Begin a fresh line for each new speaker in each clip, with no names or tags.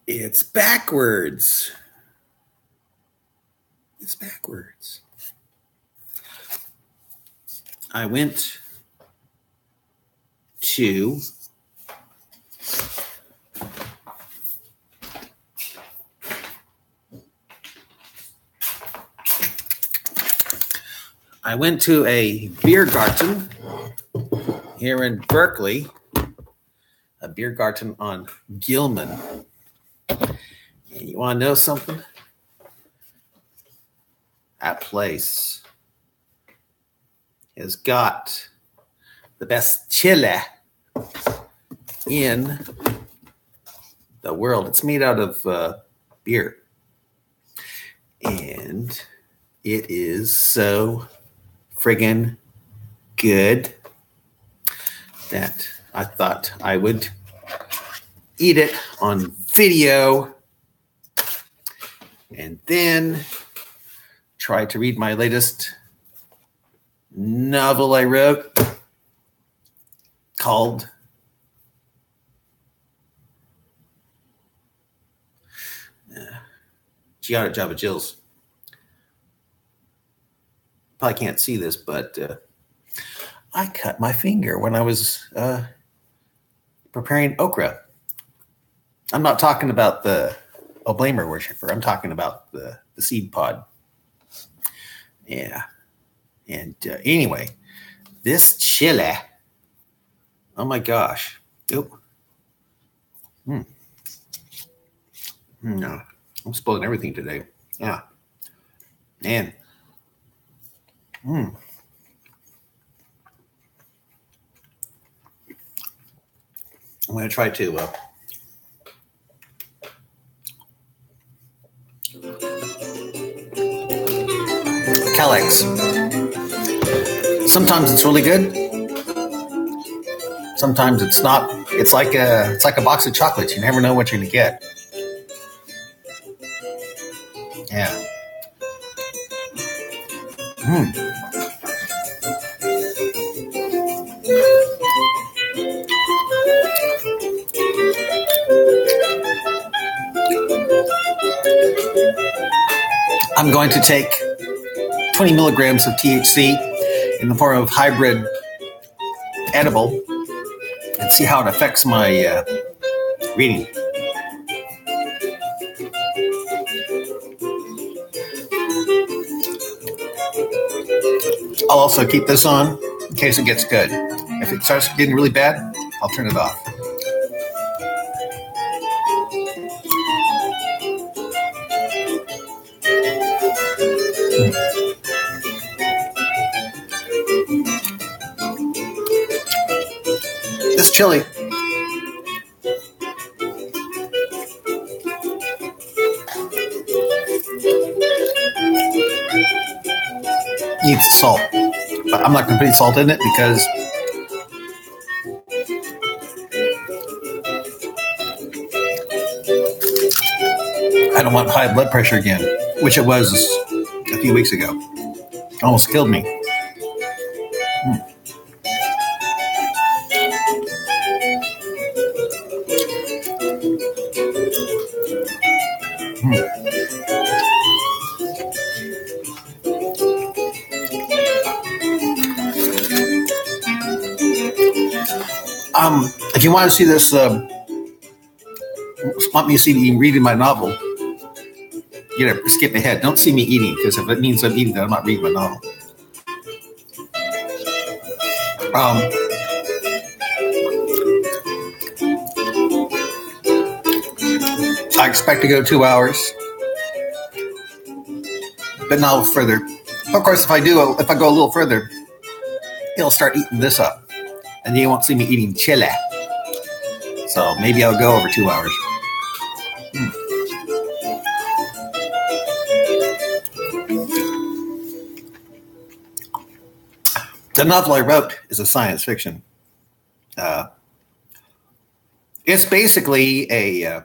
It's backwards. It's backwards. I went to a beer garden here in Berkeley, a beer garden on Gilman. And you want to know something? That place has got the best chile in the world. It's made out of beer. And it is so friggin' good that I thought I would eat it on video and then try to read my latest novel I wrote called Giada Java Jills. Probably can't see this, but I cut my finger when I was preparing okra. I'm not talking about the Oblamer worshiper. I'm talking about the seed pod. Yeah. And anyway, this chile, oh my gosh. Oh. No, I'm spoiling everything today. Yeah. And I'm going to try to Kellogg's. Sometimes it's really good. Sometimes it's not. It's like a box of chocolates. You never know what you're going to get. Yeah. I'm going to take 20 milligrams of THC in the form of hybrid edible and see how it affects my reading. I'll also keep this on in case it gets good. If it starts getting really bad, I'll turn it off. This chili needs salt, but I'm not going to put salt in it because I don't want high blood pressure again, which it was a few weeks ago. It almost killed me. If you want to see this, want me to see me reading my novel, you gotta skip ahead. Don't see me eating, because if it means I'm eating, then I'm not reading my novel. I expect to go 2 hours, but not further. Of course, if I go a little further, it'll start eating this up, and you won't see me eating chile. So maybe I'll go over 2 hours. The novel I wrote is a science fiction. It's basically a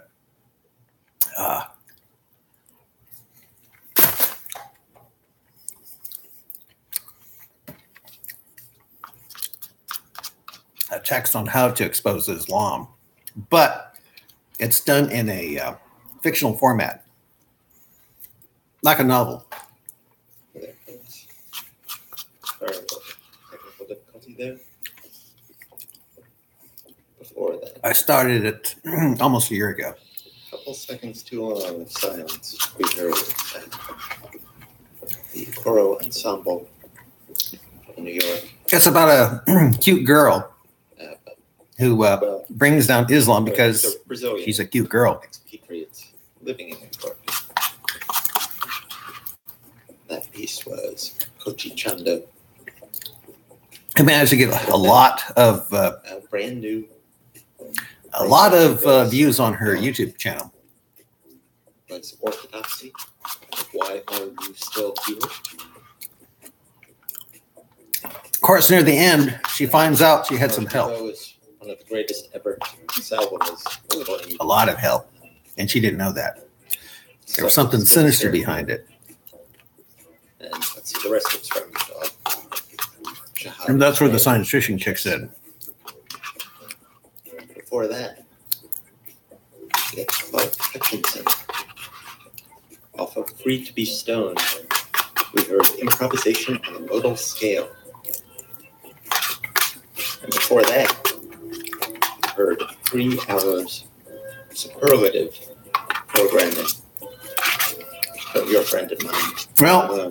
text on how to expose Islam, but it's done in a fictional format, like a novel.
Sorry about technical difficulty there. Before that,
I started it almost a year ago.
a couple seconds too long of silence. We heard the Coro Ensemble of New York.
It's about a cute girl who
Well,
brings down Islam because
it's a Brazilian
she's a cute girl.
expatriate living in New York. That piece was Kochi Chanda,
I managed to get a lot of
a brand new
views on her YouTube channel.
was Orthodoxy. Why are you still here?
Of course, near the end, she finds out she had some help,
It was one of the greatest ever. This album is a little unusual.
a lot of help, and she didn't know that. There was something sinister behind it.
And let's see, the rest of it's from Shahab.
And that's where the science fiction kicks in.
Before that, we get Clark Hutchinson. Off of Free to Be Stoned, we heard improvisation on a modal scale. And before that, we heard 3 hours superlative programming from your friend of mine.
Well,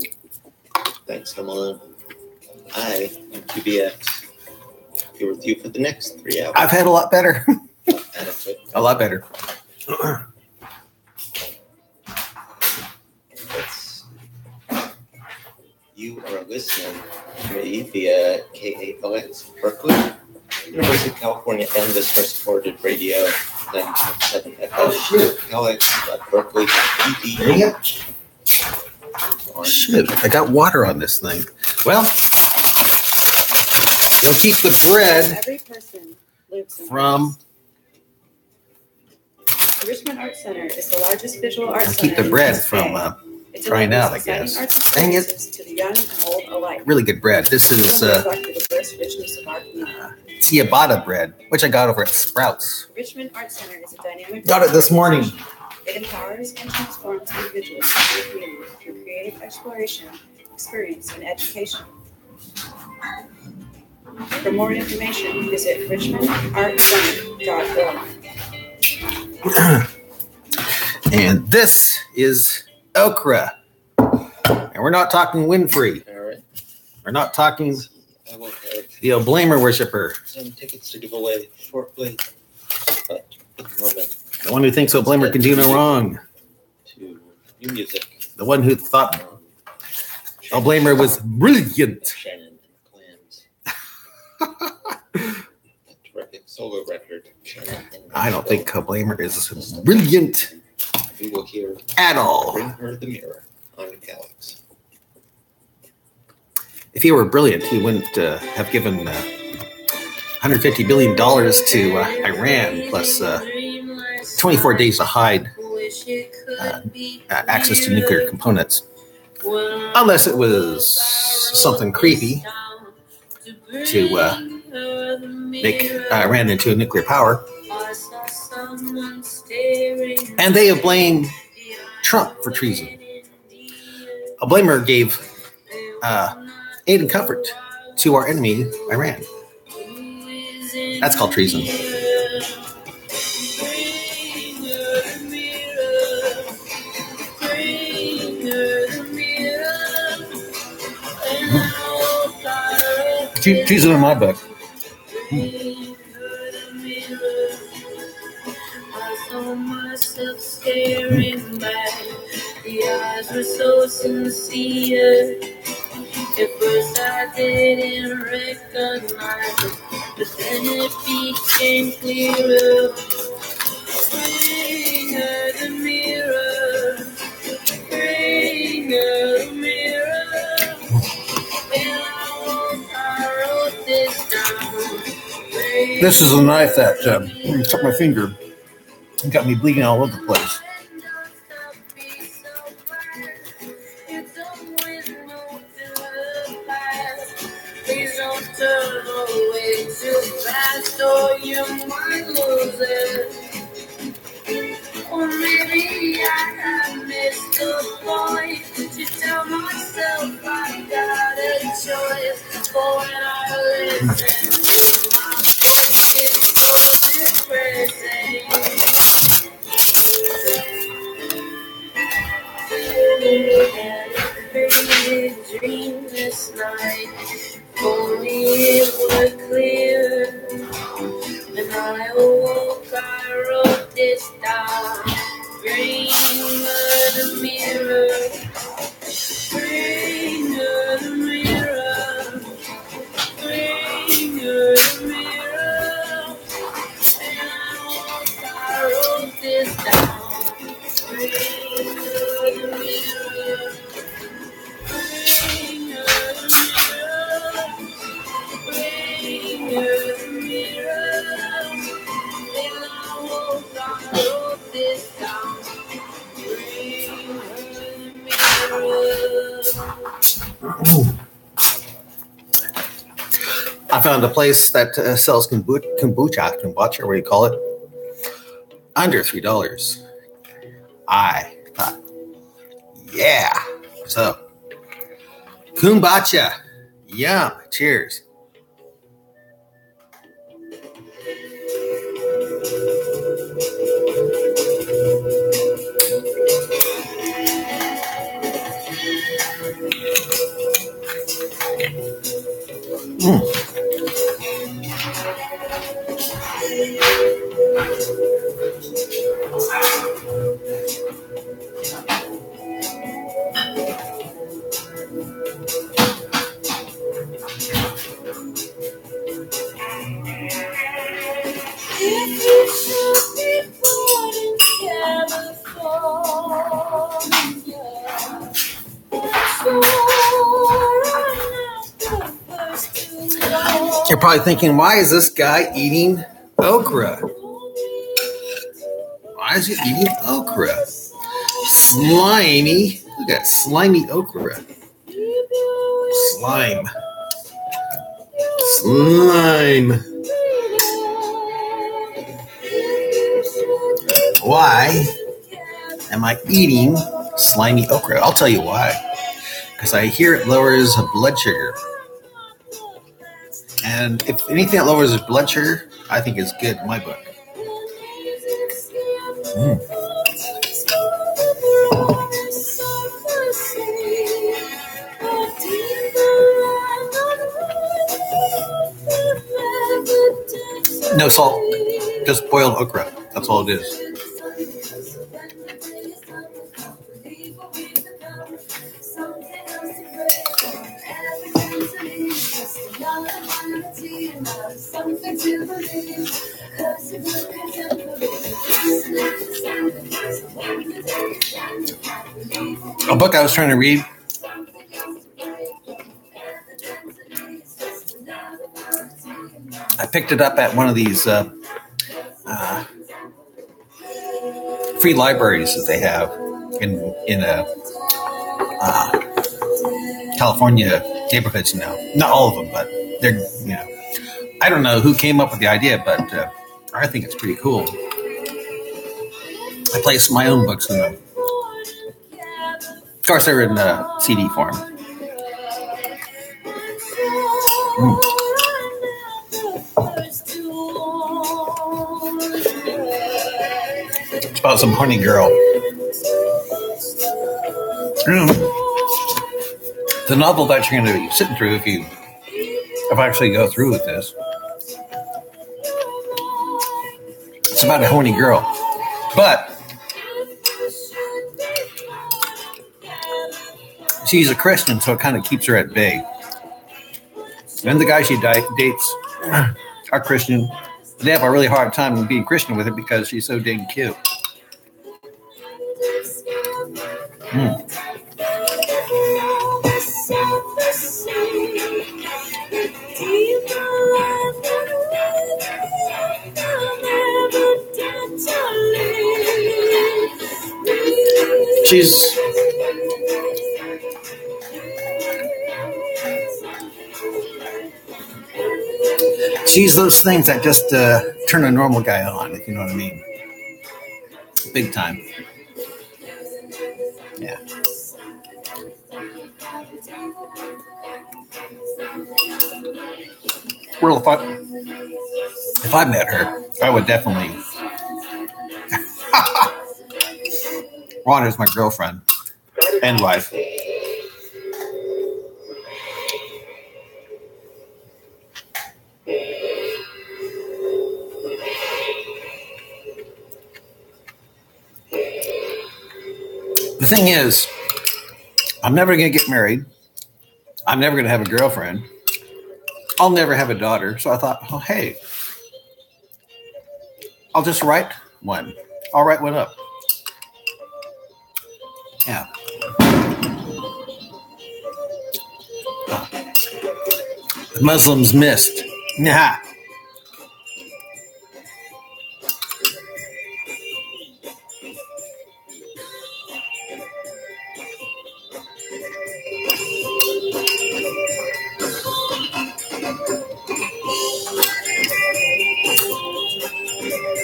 Thanks, come on. I am QBX. Here with you for the next 3 hours.
I've had a lot better.
Adequate.
A lot better.
You are listening to me via KALX Berkeley, University of California, and listener-supported radio 97 FM. KALX.Berkeley.
Shit, I got water on this thing. Well, you'll keep the bread
Every person lives in
from.
The Richmond Art Center is the largest visual art
I'll
center.
keep the
in
bread
East
from
Bay. It
trying out, I
delivers
guess.
exciting
Dang
arts
it.
experiences to the young and old alike.
Really good bread. This is
Reflect the diverse richness of our community.
ciabatta bread, which I got over at Sprouts.
Richmond Art Center is a dynamic.
Got it this morning.
It empowers and transforms individuals and the community through creative exploration, experience, and education. For more information, visit richmondartcenter.org.
And this is okra. And we're not talking Winfrey.
All right.
We're not talking
I will have
the Oblamer worshiper.
some tickets to give away shortly, but at the moment,
The one who thinks Oblamer can do no wrong.
to new music.
The one who thought Oblamer was brilliant.
Shannon and Clams. A terrific solo record. Shannon and
I don't think Oblamer is brilliant
we will hear
at all.
Bring Her the Mirror on Calyx.
If he were brilliant, he wouldn't have given $150 billion to Iran, plus 24 days to hide access to nuclear components. Unless it was something creepy to make Iran into a nuclear power. And they have blamed Trump for treason. Oblamer gave aid and comfort to our enemy, Iran. That's called treason. Treason in my book.
Staring back, the eyes were so sincere. At first I didn't recognize it, but then it became clearer. Bring her the mirror, bring her the mirror. And I wrote this down.
This is a knife that took my finger and got me bleeding all over the place.
Please don't turn away too fast or you might lose it. Or maybe maybe I have missed the point to tell myself I got a choice. For when I listen to my voice, it's so depressing. And I created a dream this night. Only it were clear. When I awoke, I wrote this down. Bring her the mirror. Bring her the mirror. Bring her the mirror. And I wrote this down. Bring her the mirror. Bring her the mirror. Bring her the mirror. And I wrote this down. Bring her the mirror.
I found a place that sells kombucha, what do you call it, under $3. I thought, yeah. So, kombucha, yum. Cheers.
If you should be born in California, that's where I'm not the first to know.
You're probably thinking, why is this guy eating okra? Why is he eating okra? Slimy. Look at that slimy okra. Slime. Slime. Why am I eating slimy okra? I'll tell you why. Because I hear it lowers blood sugar. And if anything that lowers blood sugar, I think is good in my book. No salt, just boiled okra. That's all it is. A book I was trying to read. I picked it up at one of these free libraries that they have in California neighborhoods. Not all of them, but they're I don't know who came up with the idea, but I think it's pretty cool. I place my own books in them. Of course, they're in CD form. It's about some horny girl. The novel that you're going to be sitting through if I actually go through with this. It's about a horny girl. But she's a Christian, so it kind of keeps her at bay. And the guy she dates are Christian. They have a really hard time being Christian with her because she's so dang cute. She's those things that just turn a normal guy on, if you know what I mean. Big time. Yeah. Well, if I met her, I would definitely want her as my girlfriend and wife. The thing is, I'm never going to get married. I'm never going to have a girlfriend. I'll never have a daughter. So I thought, oh, hey, I'll just write one. I'll write one up. Yeah. The Muslims missed. Nah.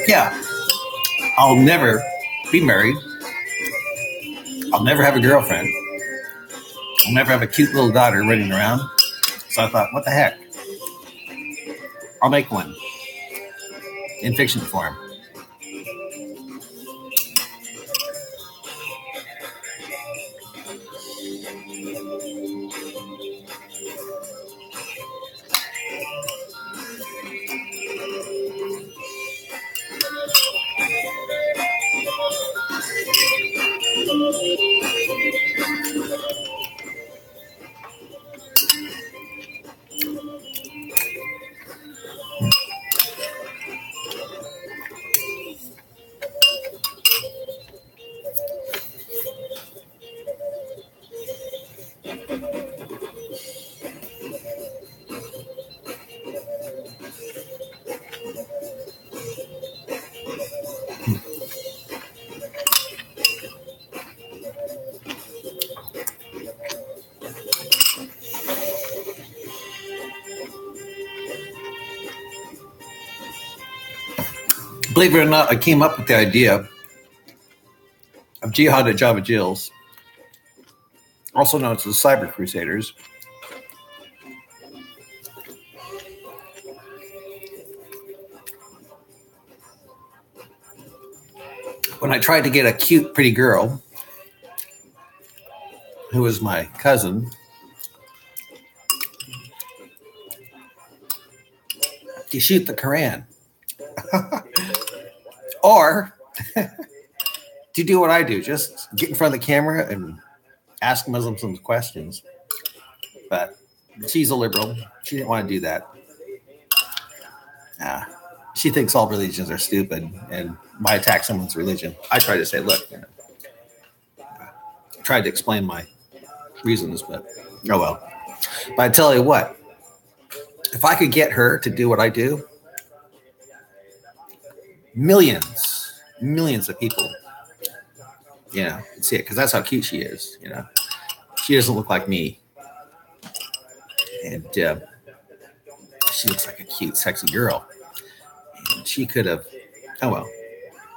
Yeah. I'll never be married. I'll never have a girlfriend. I'll never have a cute little daughter running around. So I thought, what the heck? I'll make one in fiction form. Believe it or not, I came up with the idea of Jihad at Java Jills, also known as the Cyber Crusaders. When I tried to get a cute, pretty girl who was my cousin to shoot the Quran. Or to do what I do, just get in front of the camera and ask Muslims some questions. But she's a liberal. She didn't want to do that. She thinks all religions are stupid, and why attack someone's religion? I tried to say, look, I tried to explain my reasons, but oh well. But I tell you what, if I could get her to do what I do, millions of people, see it, because that's how cute she is. She doesn't look like me, and she looks like a cute, sexy girl. And she could have. Oh well.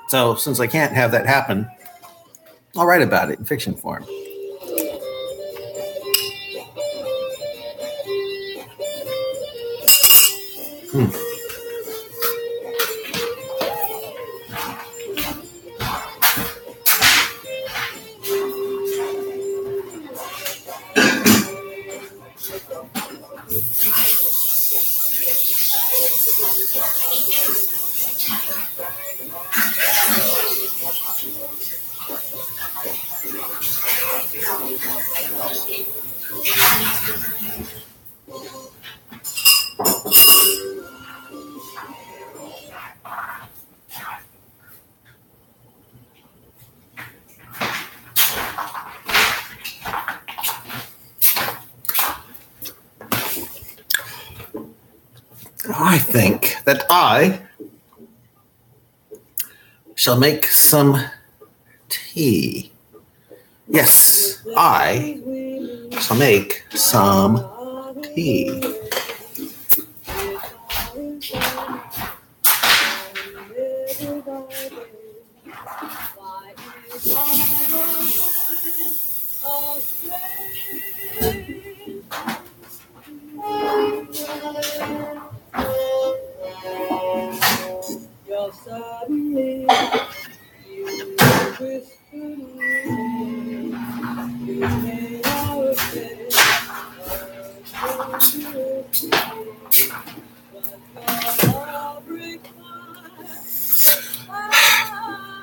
So since I can't have that happen, I'll write about it in fiction form. I think that I shall make some tea. Yes, I shall make some tea.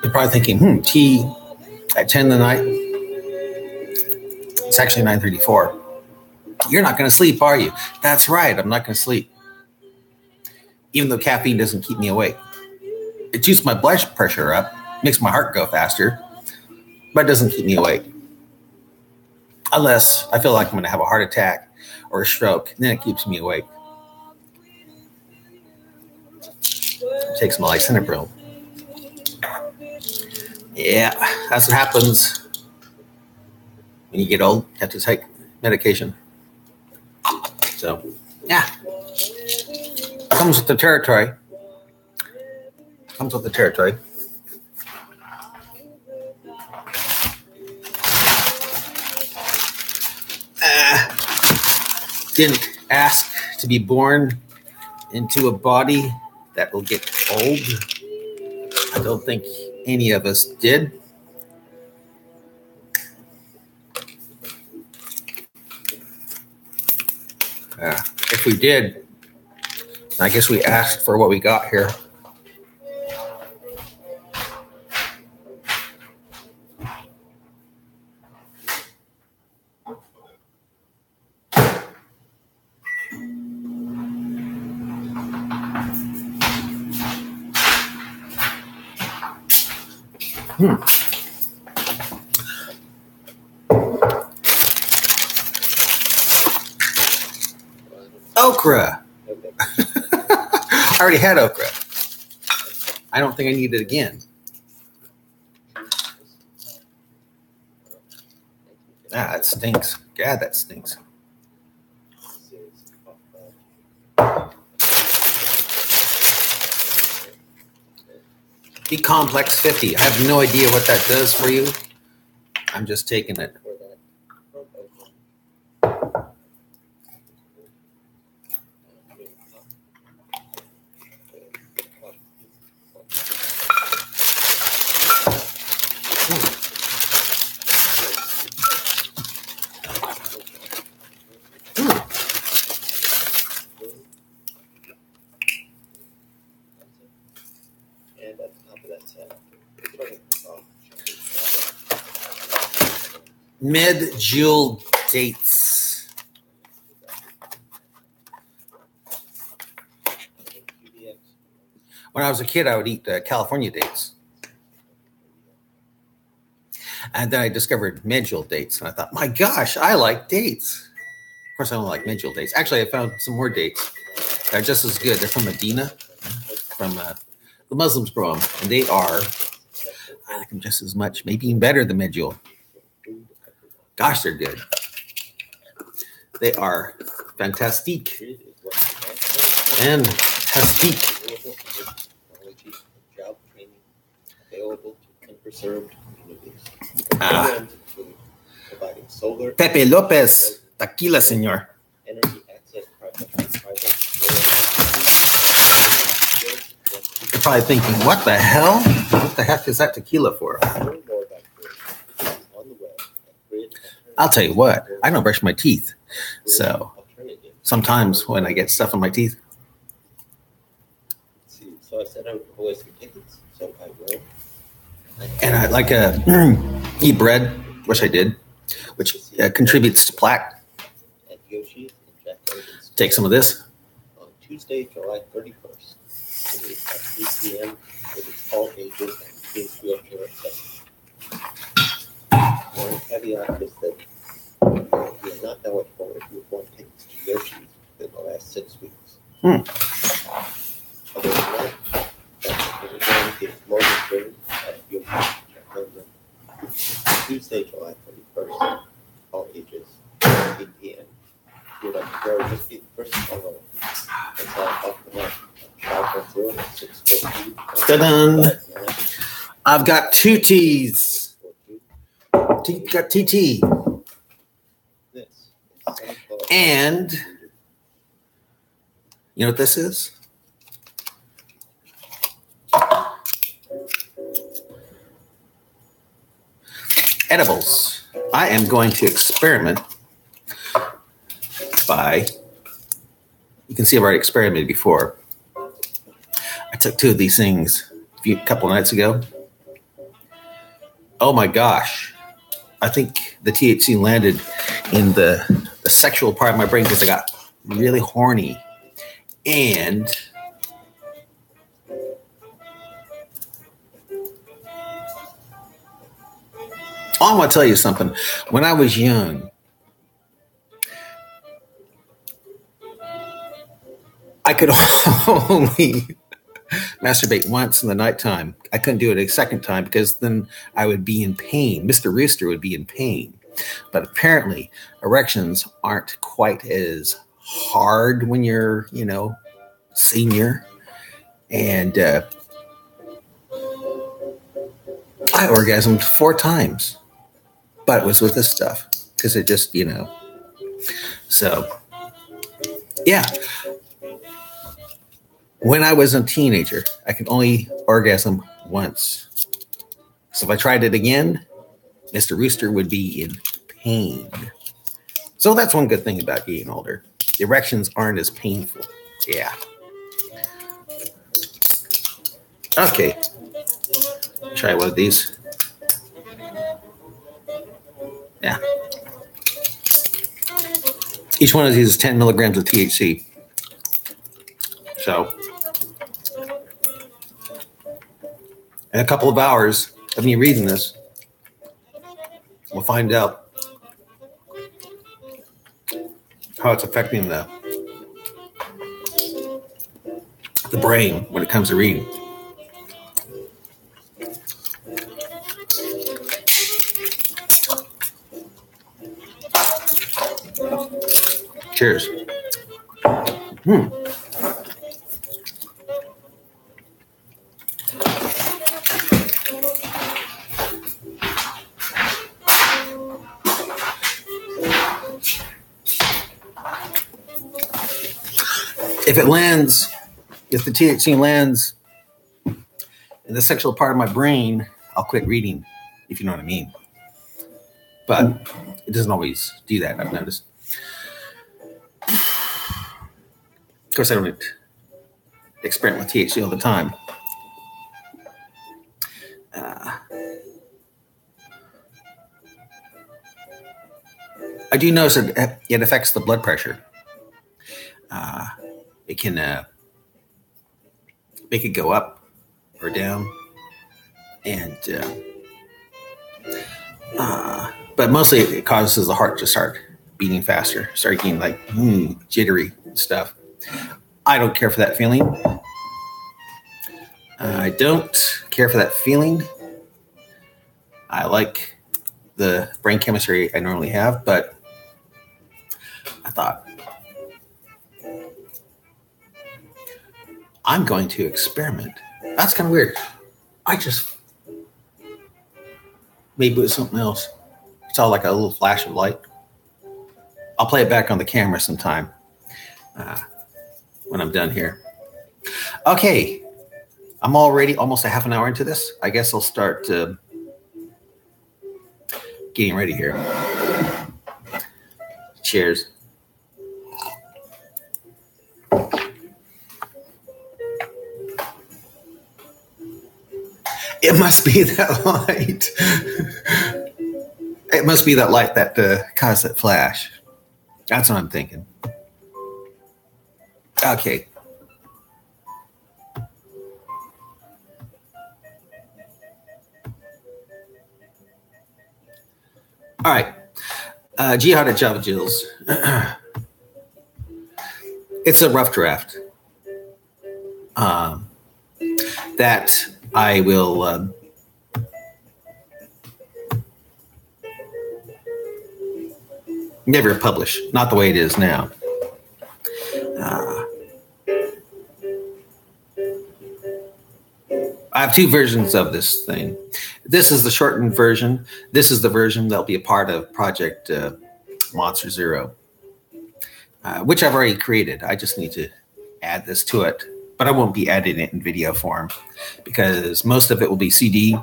You're probably thinking, tea at 10 in the night. It's actually 9:34. You're not going to sleep, are you? That's right. I'm not going to sleep. Even though caffeine doesn't keep me awake. It shoots my blood pressure up, makes my heart go faster, but it doesn't keep me awake. Unless I feel like I'm going to have a heart attack or a stroke, and then it keeps me awake. Take some lisinopril. Yeah, that's what happens when you get old. You have to take medication. So, yeah. Comes with the territory. Comes with the territory. Didn't ask to be born into a body that will get old. I don't think any of us did. If we did, I guess we asked for what we got here. Okra. I already had okra. I don't think I need it again. That stinks. God, that stinks. B-complex 50. I have no idea what that does for you. I'm just taking it. Medjool dates. When I was a kid, I would eat California dates. And then I discovered Medjool dates. And I thought, my gosh, I like dates. Of course, I don't like Medjool dates. Actually, I found some more dates. They're just as good. They're from Medina. From the Muslims grow them. And they are, I like them just as much, maybe even better than Medjool. Gosh, they're good. They are fantastic. Fantastic. Pepe Lopez, tequila, señor. You're probably thinking, what the hell? What the heck is that tequila for? I'll tell you what, I don't brush my teeth. So sometimes when I get stuff in my teeth.
So I said I would always get tickets, so I will.
And I like eat bread, which I did, which contributes to plaque. Take some of this.
On Tuesday, July 31st, at 3 p.m. It is all ages and kids wheelchair accessible. One caveat is that you are not eligible if you've won tickets to Yoshi's within the last 6 weeks. Other than that, we're going to get more than 30 at Yoshi's. Tuesday, July 31st, all ages, 8 p.m. If you'd like to go, just be the first to follow. That's all off the net. 510-642.
Ta-da! I've got two T's. Got TT. And you know what this is? Edibles. I am going to experiment by, you can see I've already experimented before. I took two of these things a couple of nights ago. oh my gosh, I think the THC landed in the sexual part of my brain because I got really horny. And I want to tell you something. When I was young, I could only masturbate once in the nighttime. I couldn't do it a second time because then I would be in pain. Mr. Rooster would be in pain. But apparently, erections aren't quite as hard when you're, senior. And I orgasmed 4 times. But it was with this stuff because it just, So, yeah. When I was a teenager, I could only orgasm once. So if I tried it again, Mr. Rooster would be in pain. So that's one good thing about getting older. The erections aren't as painful. Yeah. Okay. Try one of these. Yeah. Each one of these is 10 milligrams of THC. So, in a couple of hours of me reading this, we'll find out how it's affecting the brain when it comes to reading. Cheers. If the THC lands in the sexual part of my brain, I'll quit reading, if you know what I mean. But it doesn't always do that, I've noticed. Of course, I don't experiment with THC all the time. I do notice that it affects the blood pressure. It can make it go up or down, and but mostly it causes the heart to start beating faster, start getting like jittery stuff. I don't care for that feeling. I don't care for that feeling. I like the brain chemistry I normally have, but I thought, I'm going to experiment. That's kind of weird. Maybe it was something else. I saw like a little flash of light. I'll play it back on the camera sometime when I'm done here. Okay. I'm already almost a half an hour into this. I guess I'll start getting ready here. Cheers. It must be that light. It must be that light that caused that flash. That's what I'm thinking. Okay. All right. Jihad at Java Jills. It's a rough draft. That I will never publish. Not the way it is now. I have 2 versions of this thing. This is the shortened version. This is the version that'll be a part of Project Monster Zero, which I've already created. I just need to add this to it, but I won't be adding it in video form because most of it will be CD,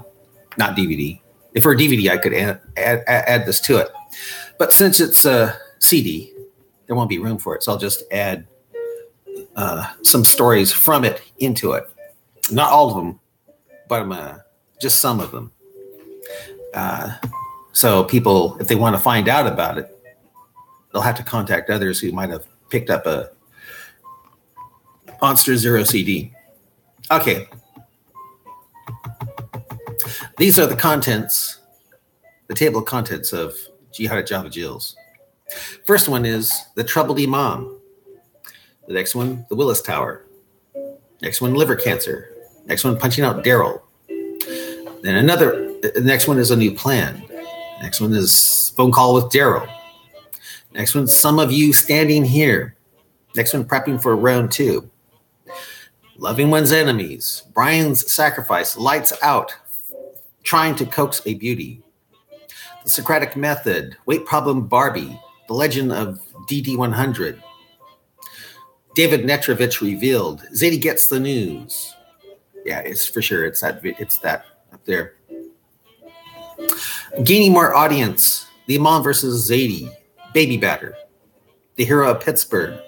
not DVD. If it were DVD, I could add this to it. But since it's a CD, there won't be room for it. So I'll just add some stories from it into it. Not all of them, but just some of them. So people, if they want to find out about it, they'll have to contact others who might have picked up a Monster Zero CD. Okay. These are the contents, the table of contents of Jihad at Java Jills. First one is the Troubled Imam. The next one, the Willis Tower. Next one, liver cancer. Next one, punching out Daryl. Then the next one is a new plan. Next one is phone call with Daryl. Next one, some of you standing here. Next one, prepping for round 2. Loving one's enemies. Brian's sacrifice, lights out, trying to coax a beauty. The Socratic method, weight problem Barbie, the legend of DD100. David Netrovich revealed. Zadie gets the news. Yeah, it's for sure. It's that up there. Gaining more audience. The Imam versus Zadie. Baby batter. The hero of Pittsburgh.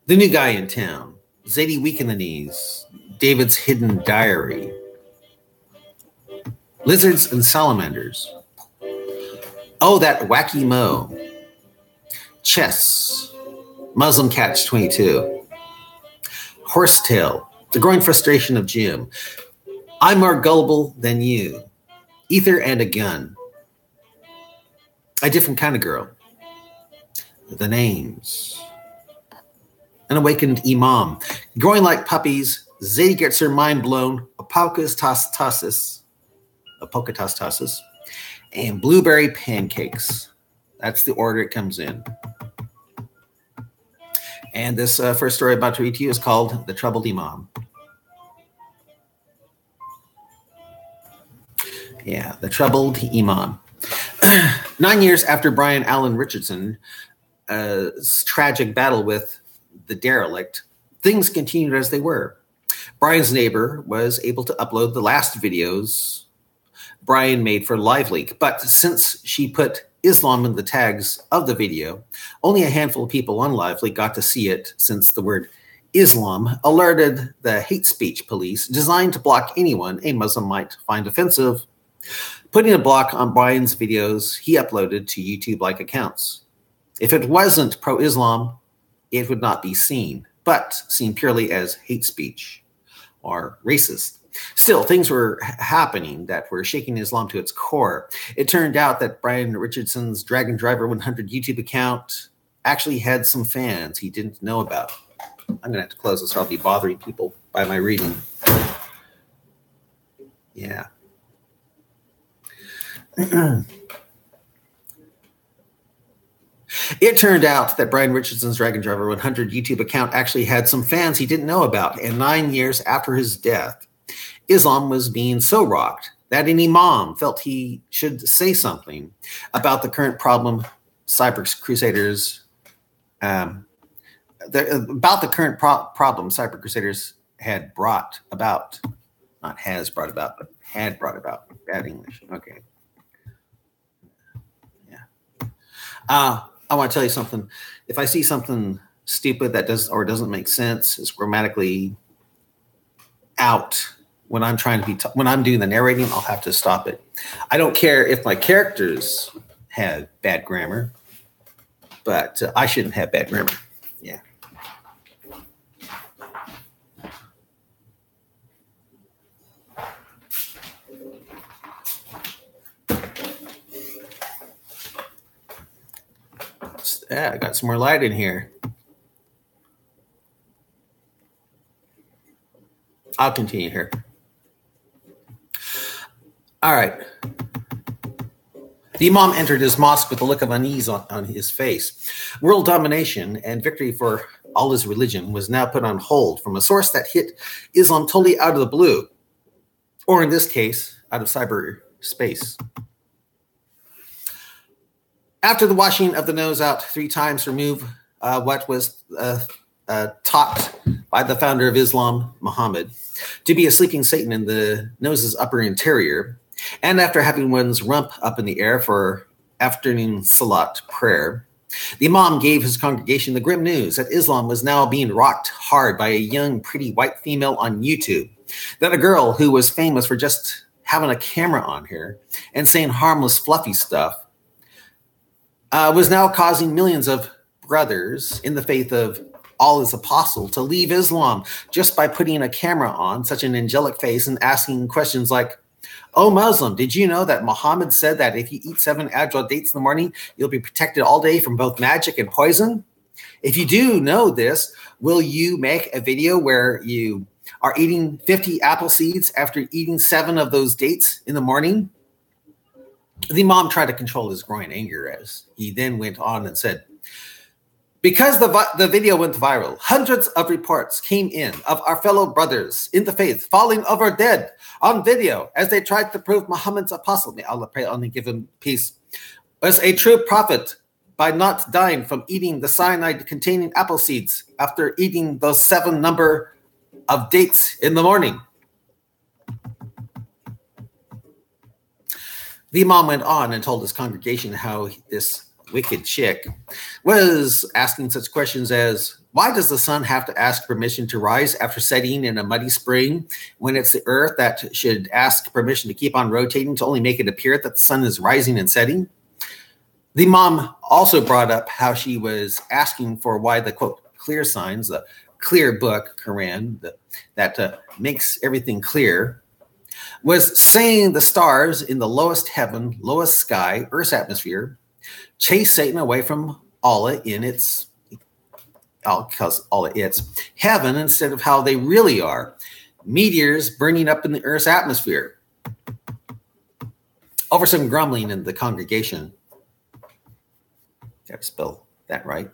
The new guy in town. Zadie weak in the knees. David's hidden diary. Lizards and salamanders. Oh, that wacky Mo. Chess. Muslim Catch 22. Horsetail. The growing frustration of Jim. I'm more gullible than you. Ether and a gun. A different kind of girl. The names. An awakened Imam. Growing like puppies. Zadie gets her mind blown. Apocatastasis. And blueberry pancakes. That's the order it comes in. And this first story I'm about to read to you is called The Troubled Imam. Yeah, The Troubled Imam. 9 years after Brian Allen Richardson's tragic battle with the derelict, things continued as they were. Brian's neighbor was able to upload the last videos Brian made for LiveLeak, but since she put Islam in the tags of the video, only a handful of people on LiveLeak got to see it, since the word Islam alerted the hate speech police designed to block anyone a Muslim might find offensive, putting a block on Brian's videos he uploaded to YouTube-like accounts. If it wasn't pro-Islam, it would not be seen, but seen purely as hate speech or racist. Still, things were happening that were shaking Islam to its core. It turned out that Brian Richardson's Dragon Driver 100 YouTube account actually had some fans he didn't know about. I'm going to have to close this or I'll be bothering people by my reading. Yeah. It turned out that Brian Richardson's Dragon Driver 100 YouTube account actually had some fans he didn't know about, and 9 years after his death, Islam was being so rocked that an imam felt he should say something about the current problem Cyber Crusaders had brought about. Not has brought about, but had brought about. Bad English. Okay. Yeah. I want to tell you something. If I see something stupid that doesn't make sense, is grammatically out, when I'm trying to when I'm doing the narrating, I'll have to stop it. I don't care if my characters have bad grammar, but I shouldn't have bad grammar. Yeah. Yeah, I got some more light in here. I'll continue here. All right. The Imam entered his mosque with a look of unease on his face. World domination and victory for all his religion was now put on hold from a source that hit Islam totally out of the blue, or in this case, out of cyberspace. After the washing of the nose out 3 times to remove what was taught by the founder of Islam, Muhammad, to be a sleeping Satan in the nose's upper interior, and after having one's rump up in the air for afternoon salat prayer, the Imam gave his congregation the grim news that Islam was now being rocked hard by a young, pretty white female on YouTube, that a girl who was famous for just having a camera on her and saying harmless, fluffy stuff was now causing millions of brothers in the faith of Allah's apostle to leave Islam just by putting a camera on such an angelic face and asking questions like, "Oh, Muslim, did you know that Muhammad said that if you eat 7 agile dates in the morning, you'll be protected all day from both magic and poison? If you do know this, will you make a video where you are eating 50 apple seeds after eating 7 of those dates in the morning?" The Imam tried to control his growing anger as he then went on and said, "Because the video went viral, hundreds of reports came in of our fellow brothers in the faith falling over dead on video as they tried to prove Muhammad's apostle, may Allah pray on and give him peace, was a true prophet by not dying from eating the cyanide-containing apple seeds after eating those 7 number of dates in the morning." The Imam went on and told his congregation how this wicked chick was asking such questions as, why does the sun have to ask permission to rise after setting in a muddy spring when it's the earth that should ask permission to keep on rotating to only make it appear that the sun is rising and setting? The Imam also brought up how she was asking for why the, quote, clear signs, the clear book, Quran, that makes everything clear, was saying the stars in the lowest heaven, lowest sky, Earth's atmosphere, chase Satan away from Allah in its, because Allah it's heaven instead of how they really are, meteors burning up in the Earth's atmosphere. Over some grumbling in the congregation, got to spell that right.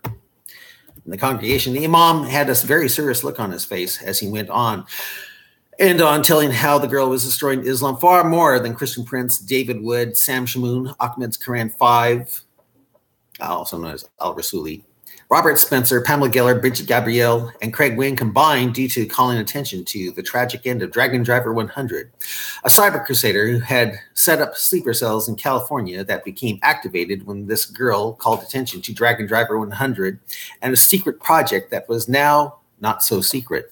In the congregation, the Imam had a very serious look on his face as he went on and on telling how the girl was destroying Islam far more than Christian Prince, David Wood, Sam Shamoon, Ahmed's Quran 5, also known as Al-Rasuli, Robert Spencer, Pamela Geller, Bridget Gabrielle, and Craig Wynn combined due to calling attention to the tragic end of Dragon Driver 100, a cyber crusader who had set up sleeper cells in California that became activated when this girl called attention to Dragon Driver 100 and a secret project that was now not so secret.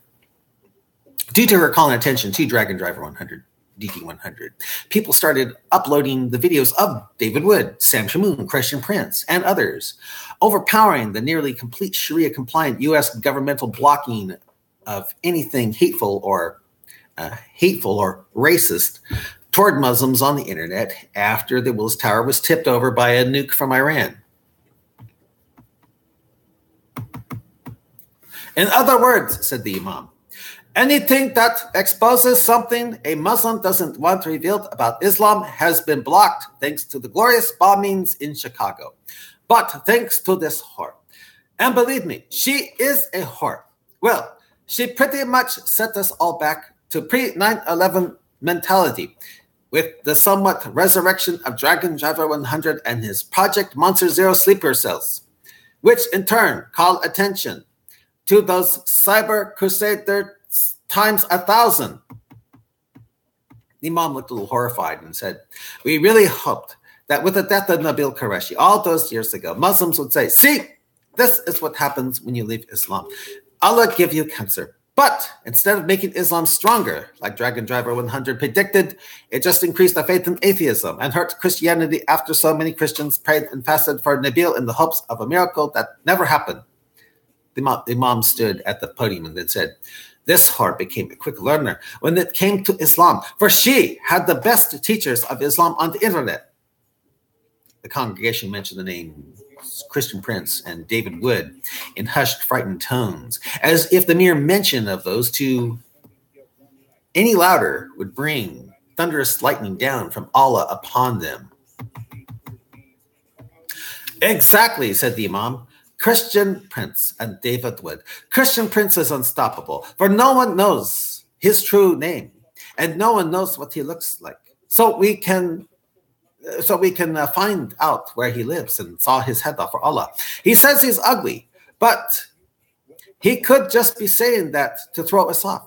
Due to her calling attention to Dragon Driver 100, DD100, people started uploading the videos of David Wood, Sam Shamoon, Christian Prince, and others, overpowering the nearly complete Sharia-compliant U.S. governmental blocking of anything hateful or racist toward Muslims on the internet after the Willis Tower was tipped over by a nuke from Iran. In other words, said the Imam, anything that exposes something a Muslim doesn't want revealed about Islam has been blocked thanks to the glorious bombings in Chicago. But thanks to this whore. And believe me, she is a whore. Well, she pretty much set us all back to pre-9/11 mentality with the somewhat resurrection of Dragon Driver 100 and his Project Monster Zero sleeper cells, which in turn call attention to those cyber crusader times 1,000. The Imam looked a little horrified and said, we really hoped that with the death of Nabil Qureshi all those years ago, Muslims would say, see, this is what happens when you leave Islam. Allah give you cancer. But instead of making Islam stronger, like Dragon Driver 100 predicted, it just increased the faith in atheism and hurt Christianity after so many Christians prayed and fasted for Nabil in the hopes of a miracle that never happened. The Imam stood at the podium and then said, this whore became a quick learner when it came to Islam, for she had the best teachers of Islam on the internet. The congregation mentioned the names Christian Prince and David Wood in hushed, frightened tones, as if the mere mention of those two any louder would bring thunderous lightning down from Allah upon them. Exactly, said the Imam. Christian Prince and David Wood. Christian Prince is unstoppable, for no one knows his true name, and no one knows what he looks like. So we can find out where he lives and saw his head off for Allah. He says he's ugly, but he could just be saying that to throw us off.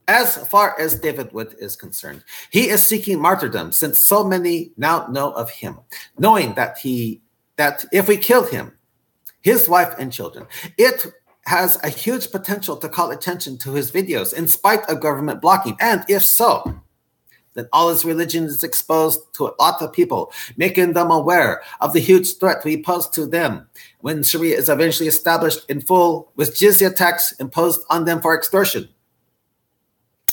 As far as David Wood is concerned, he is seeking martyrdom since so many now know of him, knowing that if we killed him, his wife and children, it has a huge potential to call attention to his videos in spite of government blocking? And if so, then Allah's religion is exposed to a lot of people, making them aware of the huge threat we pose to them when Sharia is eventually established in full with jizya tax imposed on them for extortion.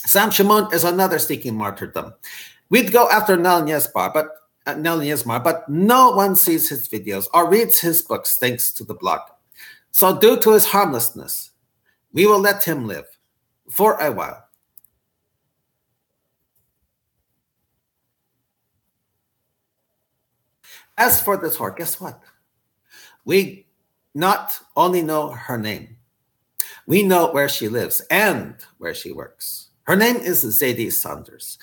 Sam Shamoun is another seeking martyrdom. We'd go after Nel Nyezmar, but no one sees his videos or reads his books thanks to the block. So due to his harmlessness, we will let him live for a while. As for this whore, guess what? We not only know her name, we know where she lives and where she works. Her name is Zadie Saunders,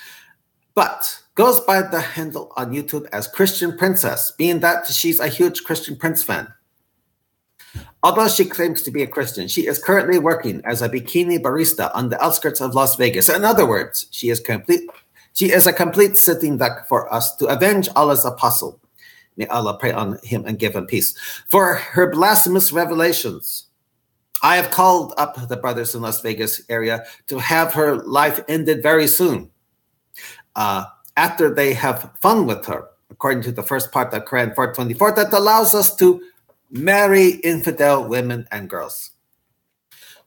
but goes by the handle on YouTube as Christian Princess, being that she's a huge Christian Prince fan. Although she claims to be a Christian, she is currently working as a bikini barista on the outskirts of Las Vegas. In other words, she is a complete sitting duck for us to avenge Allah's apostle. May Allah pray on him and give him peace. For her blasphemous revelations, I have called up the brothers in Las Vegas area to have her life ended very soon. After they have fun with her, according to the first part of Quran 424, that allows us to marry infidel women and girls.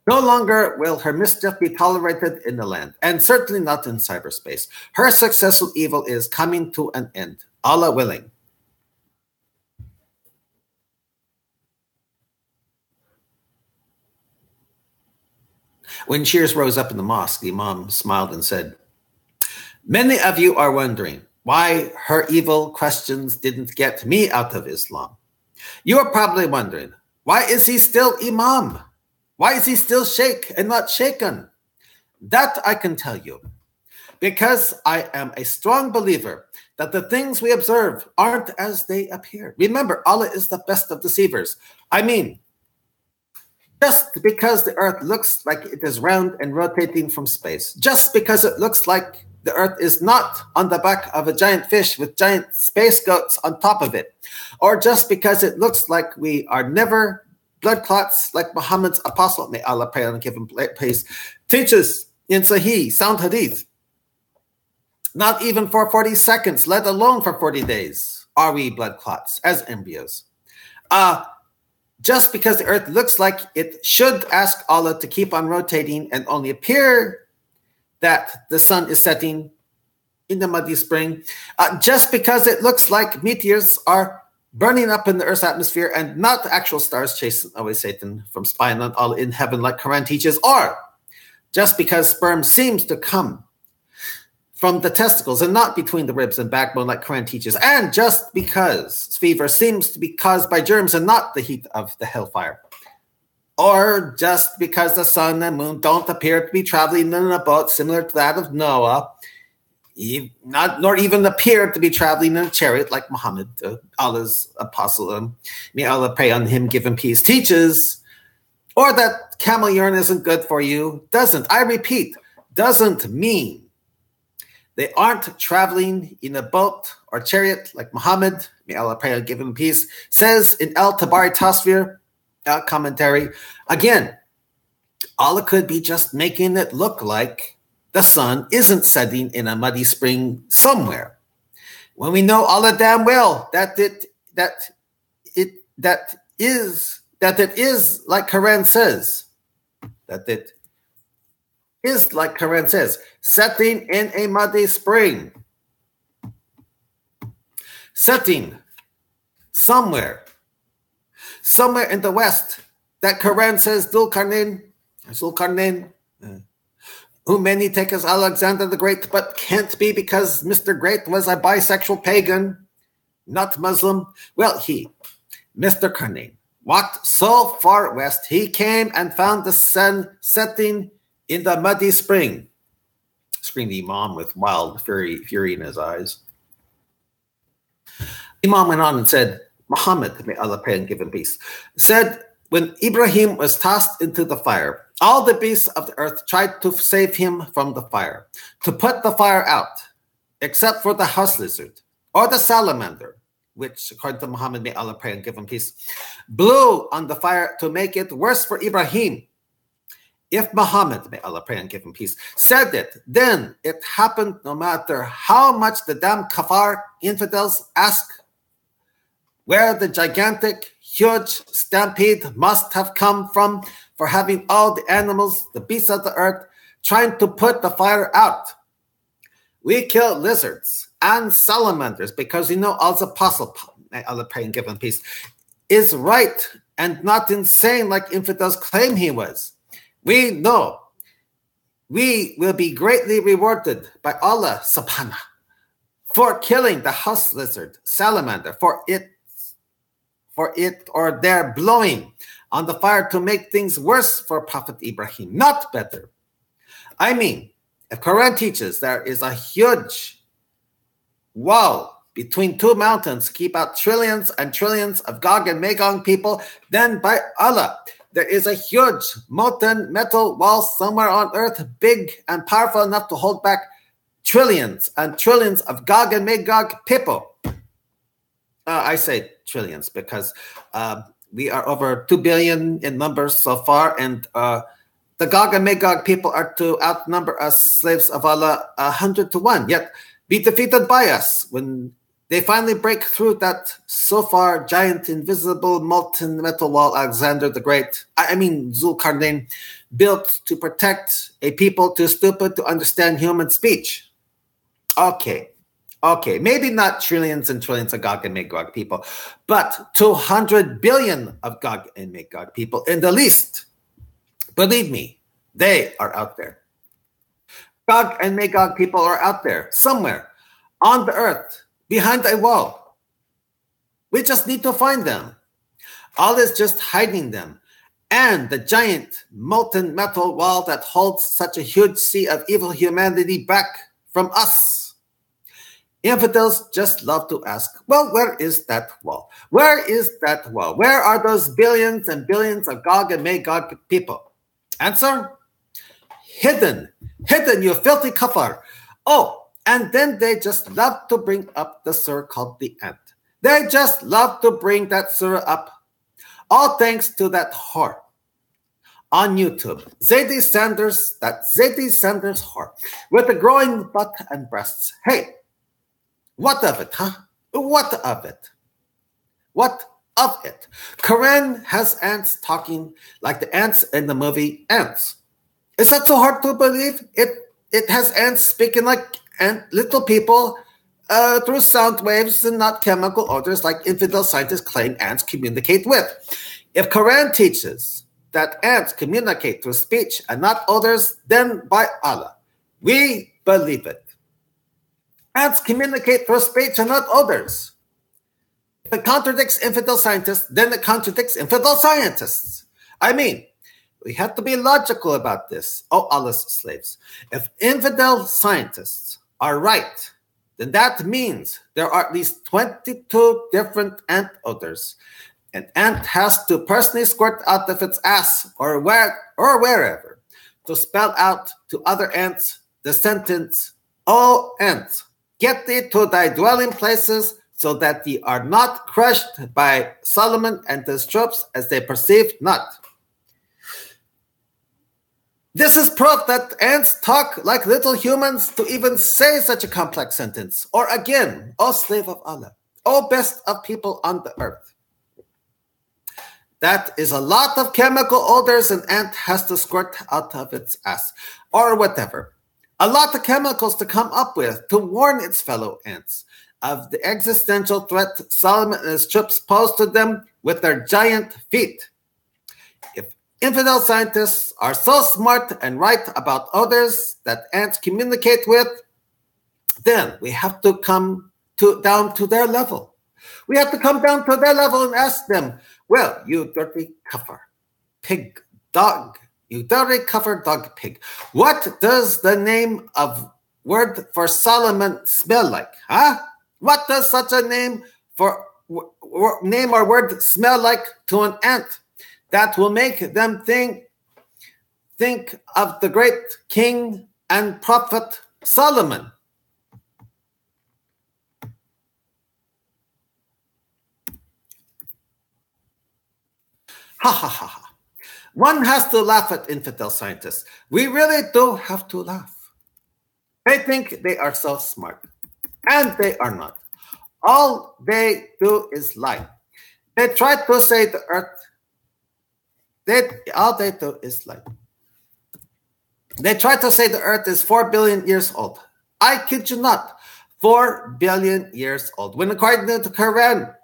No longer will her mischief be tolerated in the land, and certainly not in cyberspace. Her successful evil is coming to an end, Allah willing. When cheers rose up in the mosque, the Imam smiled and said, "Many of you are wondering why her evil questions didn't get me out of Islam. You are probably wondering, why is he still Imam? Why is he still Sheikh and not Shaken? That I can tell you. Because I am a strong believer that the things we observe aren't as they appear. Remember, Allah is the best of deceivers. I mean, just because the earth looks like it is round and rotating from space, just because it looks like the earth is not on the back of a giant fish with giant space goats on top of it, or just because it looks like we are never blood clots like Muhammad's apostle, may Allah pray and give him praise, teaches in Sahih, sound hadith. Not even for 40 seconds, let alone for 40 days, are we blood clots as embryos. Just because the earth looks like it should ask Allah to keep on rotating and only appear that the sun is setting in the muddy spring, just because it looks like meteors are burning up in the earth's atmosphere and not actual stars chasing away Satan from spying on Allah in heaven like Quran teaches, or just because sperm seems to come from the testicles and not between the ribs and backbone like Quran teaches, and just because fever seems to be caused by germs and not the heat of the hellfire, or just because the sun and moon don't appear to be traveling in a boat similar to that of Noah, nor even appear to be traveling in a chariot like Muhammad, Allah's apostle, may Allah pray on him, give him peace, teaches, or that camel urine isn't good for you, doesn't, I repeat, doesn't mean they aren't traveling in a boat or chariot like Muhammad, may Allah pray and give him peace, says in Al-Tabari Tasvir commentary. Again, Allah could be just making it look like the sun isn't setting in a muddy spring somewhere, when we know Allah damn well that it is like Quran says, that it is like Quran says, setting in a muddy spring, setting somewhere in the west, that Quran says Zulkarnain, who many take as Alexander the Great, but can't be because Mr. Great was a bisexual pagan, not Muslim. Well, Mr. Karnain, walked so far west, he came and found the sun setting in the muddy spring, screamed the Imam with wild fury in his eyes. Imam went on and said, Muhammad, may Allah pray and give him peace, said, when Ibrahim was tossed into the fire, all the beasts of the earth tried to save him from the fire, to put the fire out, except for the house lizard or the salamander. which, according to Muhammad, may Allah pray and give him peace, blew on the fire to make it worse for Ibrahim. If Muhammad, may Allah pray and give him peace, said it, then it happened no matter how much the damn kafar infidels ask where the gigantic, huge stampede must have come from for having all the animals, the beasts of the earth, trying to put the fire out. We kill lizards and salamanders because Allah's apostle, may Allah pray and give him peace, is right and not insane like infidels claim he was. We know we will be greatly rewarded by Allah subhanahu for killing the house lizard, salamander, for it or their blowing on the fire to make things worse for Prophet Ibrahim, not better. I mean, if Quran teaches there is a huge wall between two mountains, keep out trillions and trillions of Gog and Magog people, then by Allah, there is a huge molten metal wall somewhere on earth, big and powerful enough to hold back trillions and trillions of Gog and Magog people. I say trillions because we are over 2 billion in numbers so far, and the Gog and Magog people are to outnumber us slaves of Allah 100 to 1, yet be defeated by us when they finally break through that so far giant invisible molten metal wall Alexander the Great, Zulkarnain, built to protect a people too stupid to understand human speech. Okay, maybe not trillions and trillions of Gog and Magog people, but 200 billion of Gog and Magog people in the least. Believe me, they are out there. Gog and Magog people are out there, somewhere, on the earth, behind a wall. We just need to find them. Allah is just hiding them. And the giant molten metal wall that holds such a huge sea of evil humanity back from us. Infidels just love to ask, well, where is that wall? Where is that wall? Where are those billions and billions of Gog and Magog people? Answer? Hidden, you filthy kafar. Oh, and then they just love to bring up the surah called the ant. They just love to bring that surah up. All thanks to that whore on YouTube. Zadie Sanders, that Zadie Sanders whore with a growing butt and breasts. Hey, what of it, huh? What of it? What of it? Quran has ants talking like the ants in the movie Ants. Is that so hard to believe? It has ants speaking like little people through sound waves and not chemical odors like infidel scientists claim ants communicate with. If Quran teaches that ants communicate through speech and not odors, then by Allah, we believe it. Ants communicate through speech and not odors. If it contradicts infidel scientists, then it contradicts infidel scientists. We have to be logical about this, oh Allah's slaves. If infidel scientists are right, then that means there are at least 22 different ant odors. An ant has to personally squirt out of its ass or wherever to spell out to other ants the sentence, "O ant, get thee to thy dwelling places so that ye are not crushed by Solomon and his troops as they perceived not." This is proof that ants talk like little humans to even say such a complex sentence. Or again, O slave of Allah, O best of people on the earth. That is a lot of chemical odors an ant has to squirt out of its ass, or whatever. A lot of chemicals to come up with to warn its fellow ants of the existential threat Solomon and his troops pose to them with their giant feet. If infidel scientists are so smart and right about odors that ants communicate with, then we have to come down to their level. We have to come down to their level and ask them, well, you dirty kafir, pig, dog, you dirty kafir, dog, pig, what does the name of word for Solomon smell like, huh? What does such a name or word smell like to an ant that will make them think of the great king and prophet Solomon? Ha ha ha ha. One has to laugh at infidel scientists. We really do have to laugh. They think they are so smart, and they are not. All they do is lie. They try to say the earth. All they do is lie. They try to say the earth is 4 billion years old. I kid you not, 4 billion years old. When according to the Quran,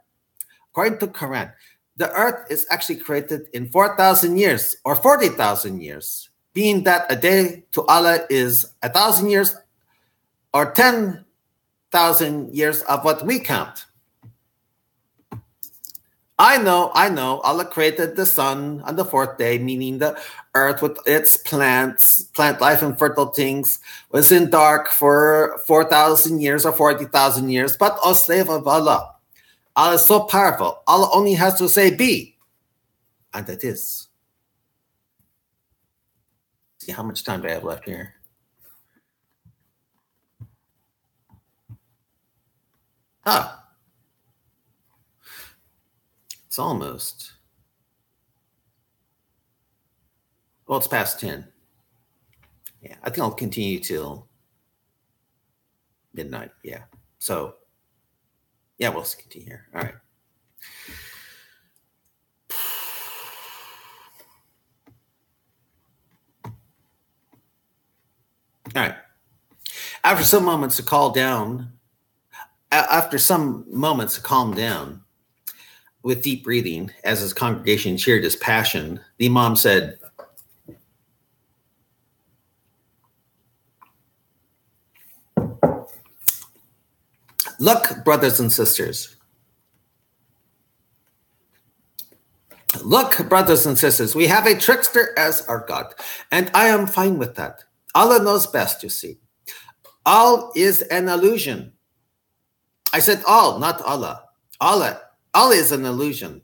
the earth is actually created in 4,000 years or 40,000 years, being that a day to Allah is 1,000 years or 10,000 years of what we count. I know, Allah created the sun on the fourth day, meaning the earth with its plants, plant life and fertile things, was in dark for 4,000 years or 40,000 years. But, O slave of Allah, Allah is so powerful. Allah only has to say be, and it is. See how much time do I have left here? It's almost. Well, it's past 10. Yeah, I think I'll continue till midnight. Yeah. So, yeah, we'll continue here. All right. All right. After some moments to calm down with deep breathing as his congregation cheered his passion, the Imam said, "Look, brothers and sisters. Look, brothers and sisters, we have a trickster as our God, and I am fine with that. Allah knows best, you see. All is an illusion." I said all, not Allah. Allah is an illusion.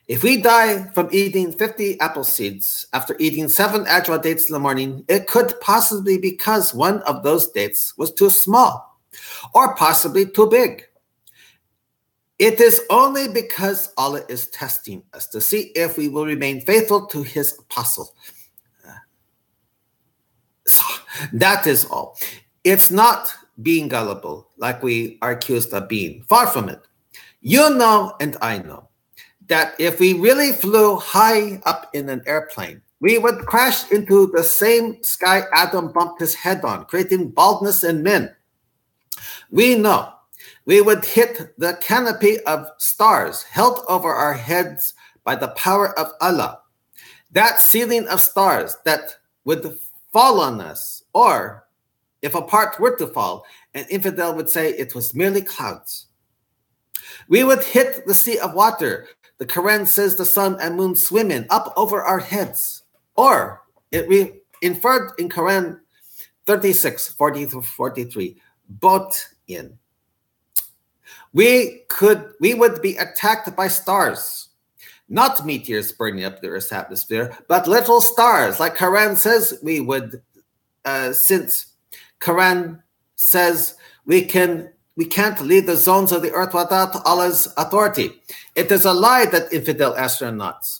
If we die from eating 50 apple seeds after eating 7 ajwa dates in the morning, it could possibly be because one of those dates was too small or possibly too big. It is only because Allah is testing us to see if we will remain faithful to his apostle. So that is all. It's not being gullible like we are accused of being. Far from it. You know and I know that if we really flew high up in an airplane, we would crash into the same sky Adam bumped his head on, creating baldness in men. We know we would hit the canopy of stars held over our heads by the power of Allah. That ceiling of stars that would fall on us, or if a part were to fall, an infidel would say it was merely clouds. We would hit the sea of water. The Quran says the sun and moon swim in up over our heads. Or it inferred in Quran 36, 40-43, boat in. We would be attacked by stars, not meteors burning up the Earth's atmosphere, but literal stars, like Quran says we would, since Quran says we can't leave the zones of the earth without Allah's authority. It is a lie that infidel astronauts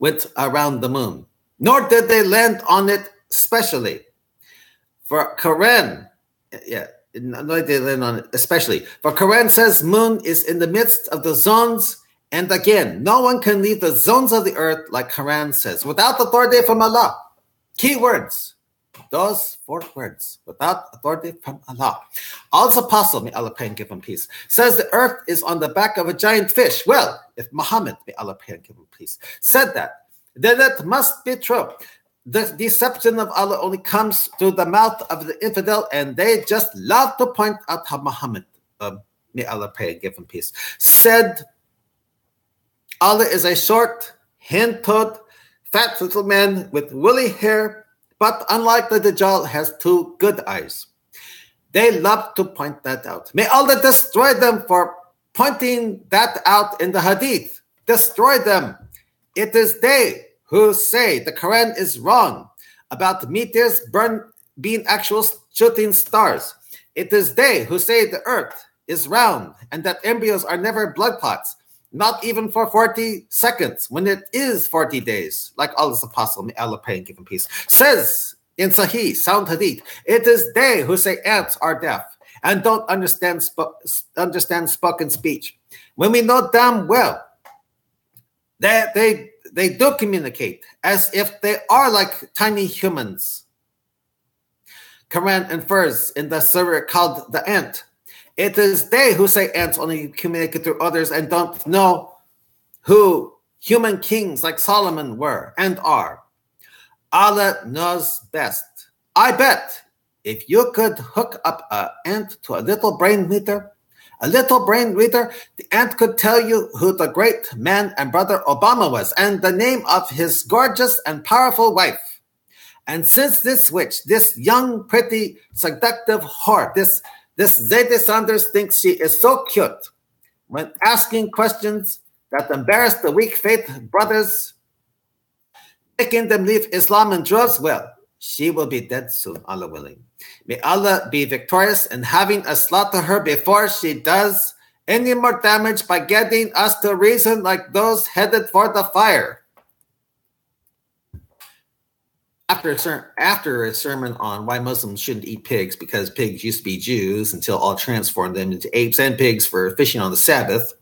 went around the moon, nor did they land on it specially. For Quran, For Quran says moon is in the midst of the zones, and again, no one can leave the zones of the earth, like Quran says, without authority from Allah. Key words. Those 4 words, without authority from Allah. Allah's apostle, may Allah pray and give him peace, says the earth is on the back of a giant fish. Well, if Muhammad, may Allah pray and give him peace, said that, then it must be true. The deception of Allah only comes through the mouth of the infidel, and they just love to point out how Muhammad, may Allah pray and give him peace, said Allah is a short, hen-toed, fat little man with woolly hair, but unlike the Dajjal, has 2 good eyes. They love to point that out. May Allah destroy them for pointing that out in the Hadith. Destroy them. It is they who say the Quran is wrong about meteors being actual shooting stars. It is they who say the earth is round and that embryos are never blood clots, not even for 40 seconds, when it is 40 days, like Allah's apostle, may Allah pray and give him peace, says in Sahih, sound hadith, it is they who say ants are deaf and don't understand spoken speech. When we know damn well that they do communicate as if they are like tiny humans. Quran infers in the surah called the ant, it is they who say ants only communicate through others and don't know who human kings like Solomon were and are. Allah knows best. I bet if you could hook up an ant to a little brain reader, the ant could tell you who the great man and brother Obama was and the name of his gorgeous and powerful wife. And since this witch, this young, pretty, seductive whore, this Zaide Sanders thinks she is so cute, when asking questions that embarrass the weak faith brothers, making them leave Islam and drugs, well, she will be dead soon, Allah willing. May Allah be victorious in having us slaughter her before she does any more damage by getting us to reason like those headed for the fire. After a sermon on why Muslims shouldn't eat pigs because pigs used to be Jews until Allah transformed them into apes and pigs for fishing on the Sabbath,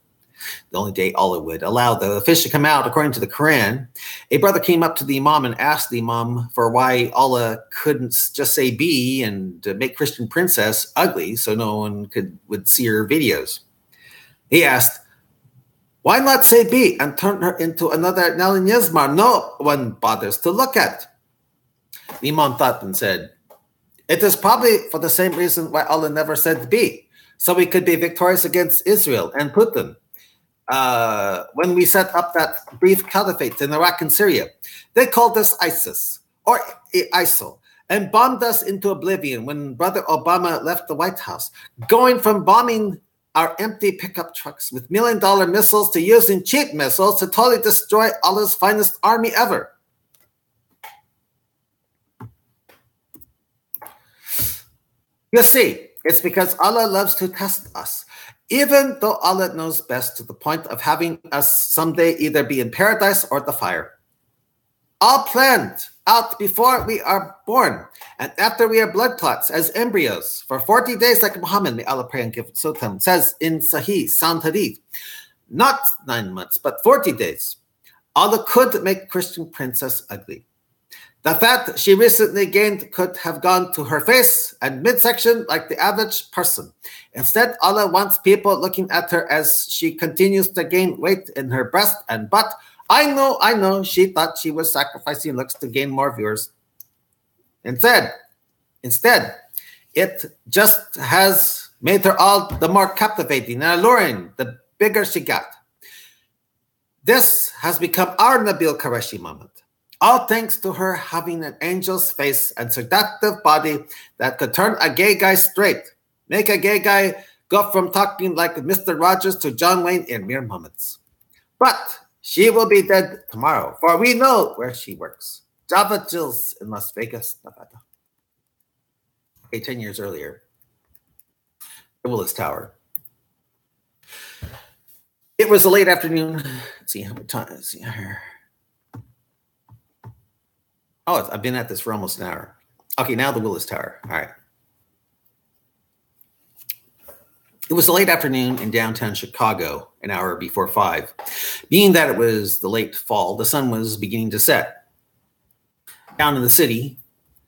the only day Allah would allow the fish to come out according to the Quran, a brother came up to the Imam and asked the Imam for why Allah couldn't just say be and make Christian princess ugly so no one would see her videos. He asked, why not say be and turn her into another Nelly Nizmar no one bothers to look at? The Imam thought and said, it is probably for the same reason why Allah never said be, so we could be victorious against Israel and Putin. When we set up that brief caliphate in Iraq and Syria, they called us ISIS or ISIL and bombed us into oblivion when Brother Obama left the White House, going from bombing our empty pickup trucks with $1 million missiles to using cheap missiles to totally destroy Allah's finest army ever. You see, it's because Allah loves to test us, even though Allah knows best to the point of having us someday either be in paradise or the fire. All planned out before we are born and after we are blood clots as embryos for 40 days like Muhammad, may Allah pray and give so to him, says in Sahih, sound hadith, not 9 months, but 40 days. Allah could make Christian princess ugly. The fat she recently gained could have gone to her face and midsection like the average person. Instead, Allah wants people looking at her as she continues to gain weight in her breast and butt. I know, she thought she was sacrificing looks to gain more viewers. Instead, it just has made her all the more captivating and alluring the bigger she got. This has become our Nabil Qureshi moment. All thanks to her having an angel's face and seductive body that could turn a gay guy straight, make a gay guy go from talking like Mr. Rogers to John Wayne in mere moments. But she will be dead tomorrow, for we know where she works. Java Jills in Las Vegas, Nevada. Okay, 10 years earlier, the Willis Tower. It was a late afternoon. Let's see how much time. Let's see here. Oh, I've been at this for almost an hour. Okay, now the Willis Tower. All right. It was a late afternoon in downtown Chicago, an hour before 5. Being that it was the late fall, the sun was beginning to set. Down in the city,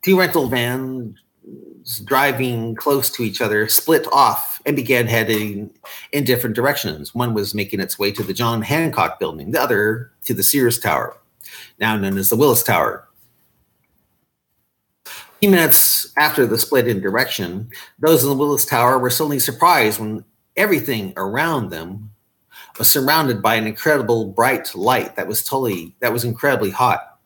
2 rental vans driving close to each other split off and began heading in different directions. One was making its way to the John Hancock building, the other to the Sears Tower, now known as the Willis Tower. A few minutes after the split in direction, those in the Willis Tower were suddenly surprised when everything around them was surrounded by an incredible bright light that was incredibly hot.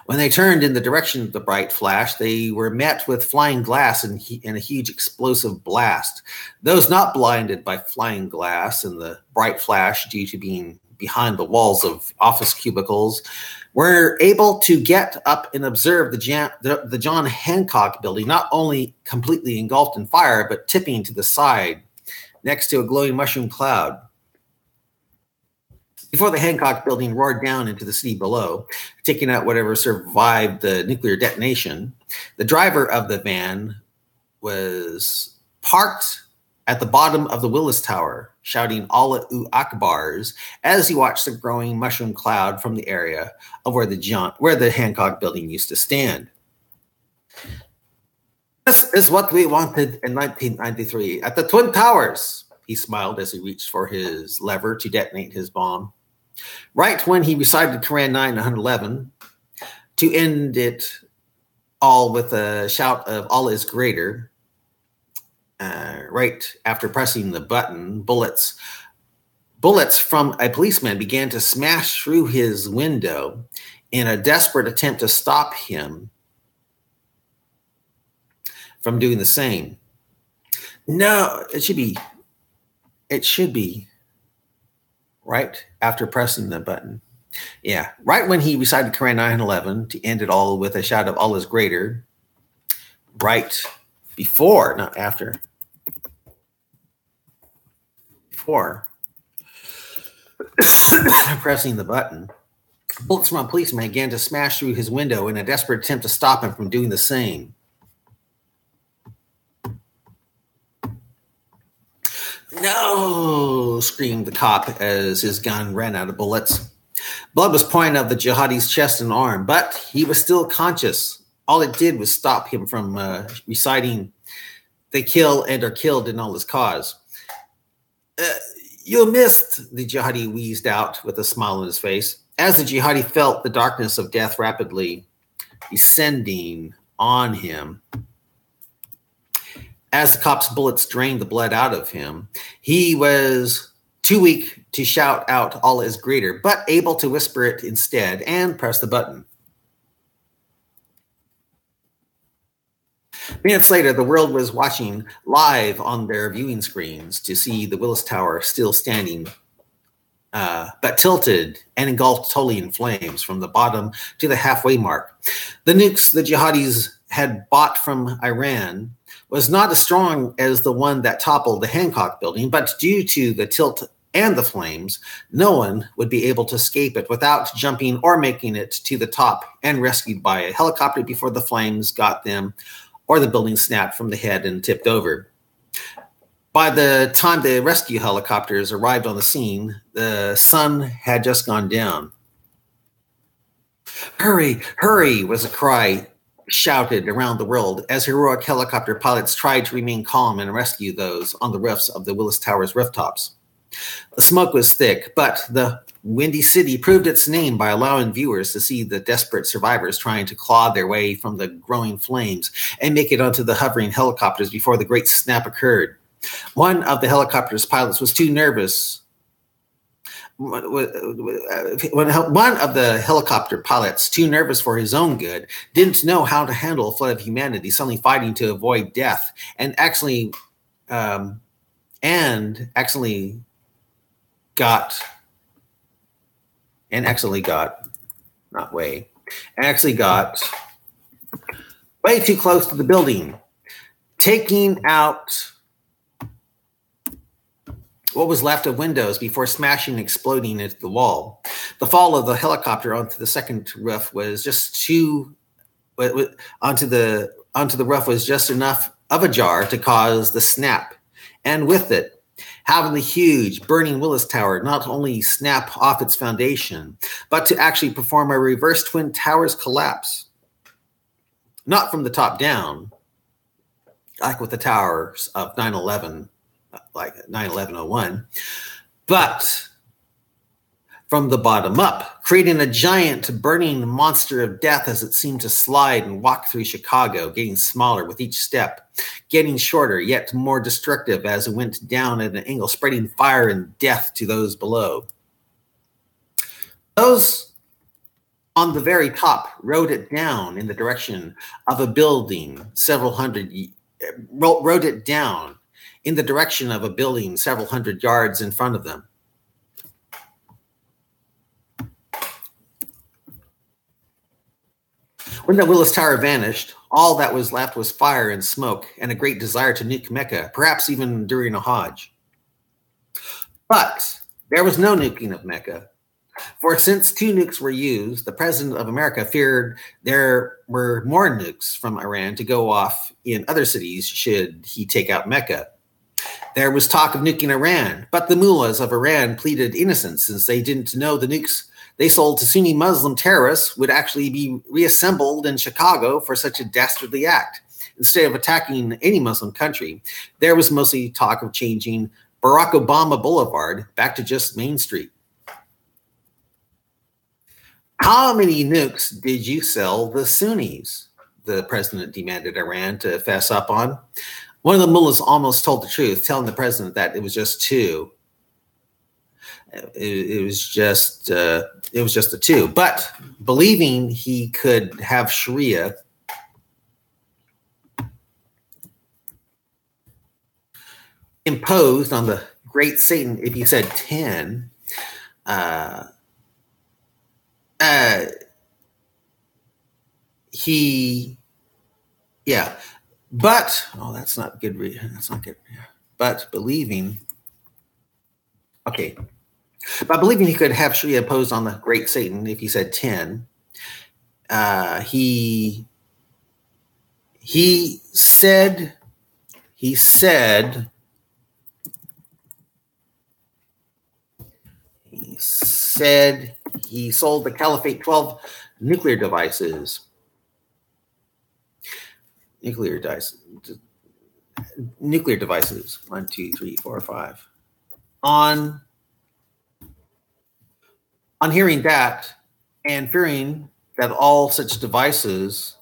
When they turned in the direction of the bright flash, they were met with flying glass and a huge explosive blast. Those not blinded by flying glass and the bright flash due to being behind the walls of office cubicles were able to get up and observe the John Hancock building, not only completely engulfed in fire, but tipping to the side next to a glowing mushroom cloud. Before the Hancock building roared down into the city below, taking out whatever survived the nuclear detonation, the driver of the van was parked at the bottom of the Willis Tower, shouting Allahu Akbars as he watched the growing mushroom cloud from the area of where the Hancock building used to stand. This is what we wanted in 1993 at the Twin Towers, he smiled as he reached for his lever to detonate his bomb. Right when he recited Quran 911 to end it all with a shout of Allah is greater, right after pressing the button, bullets from a policeman began to smash through his window in a desperate attempt to stop him from doing the same. No, it should be right after pressing the button. Yeah, right when he recited Quran 911 to end it all with a shout of Allah is greater, right before, not after, before pressing the button, bullets from a policeman began to smash through his window in a desperate attempt to stop him from doing the same. No, screamed the cop as his gun ran out of bullets. Blood was pouring out of the jihadi's chest and arm, but he was still conscious. All it did was stop him from reciting, "They kill and are killed in Allah's cause." You missed, the jihadi wheezed out with a smile on his face, as the jihadi felt the darkness of death rapidly descending on him. As the cop's bullets drained the blood out of him, he was too weak to shout out Allah is greater, but able to whisper it instead and press the button. Minutes later, the world was watching live on their viewing screens to see the Willis Tower still standing, but tilted and engulfed totally in flames from the bottom to the halfway mark. The nukes the jihadis had bought from Iran was not as strong as the one that toppled the Hancock building, but due to the tilt and the flames, no one would be able to escape it without jumping or making it to the top and rescued by a helicopter before the flames got them or the building snapped from the head and tipped over. By the time the rescue helicopters arrived on the scene, the sun had just gone down. "Hurry, hurry," was a cry shouted around the world as heroic helicopter pilots tried to remain calm and rescue those on the roofs of the Willis Tower's rooftops. The smoke was thick, but the Windy City proved its name by allowing viewers to see the desperate survivors trying to claw their way from the growing flames and make it onto the hovering helicopters before the great snap occurred. One of the helicopter's pilots was too nervous. One of the helicopter pilots, too nervous for his own good, didn't know how to handle a flood of humanity suddenly fighting to avoid death, and actually got way too close to the building, taking out what was left of windows before smashing and exploding into the wall. The fall of the helicopter onto the second roof was just onto the roof was just enough of a jar to cause the snap, and with it, having the huge burning Willis Tower not only snap off its foundation, but to actually perform a reverse Twin Towers collapse. Not from the top down, like with the towers of 9/11, like 9/11/01, but from the bottom up, creating a giant burning monster of death as it seemed to slide and walk through Chicago, getting smaller with each step, getting shorter, yet more destructive as it went down at an angle, spreading fire and death to those below. Those on the very top rode it down in the direction of a building several hundred yards in front of them. When the Willis Tower vanished, all that was left was fire and smoke and a great desire to nuke Mecca, perhaps even during a Hajj. But there was no nuking of Mecca. For since 2 nukes were used, the president of America feared there were more nukes from Iran to go off in other cities should he take out Mecca. There was talk of nuking Iran, but the mullahs of Iran pleaded innocence since they didn't know the nukes they sold to Sunni Muslim terrorists would actually be reassembled in Chicago for such a dastardly act. Instead of attacking any Muslim country, there was mostly talk of changing Barack Obama Boulevard back to just Main Street. How many nukes did you sell the Sunnis? The president demanded Iran to fess up on. One of the mullahs almost told the truth, telling the president that it was just 2. It was just the 2. But believing he could have Sharia imposed on the great Satan if he said 10, but that's not good. That's not good. But believing he could have Sharia imposed on the great Satan if he said 10, he said he sold the Caliphate 12 nuclear devices. Nuclear devices. 1, 2, 3, 4, 5. On hearing that and fearing that all such devices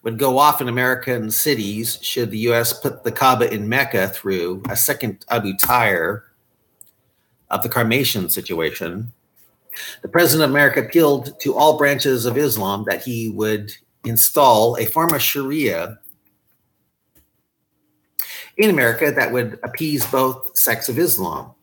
would go off in American cities should the U.S. put the Kaaba in Mecca through a second Abu Tayr of the Carmatian situation, the president of America appealed to all branches of Islam that he would install a form of Sharia in America that would appease both sects of Islam.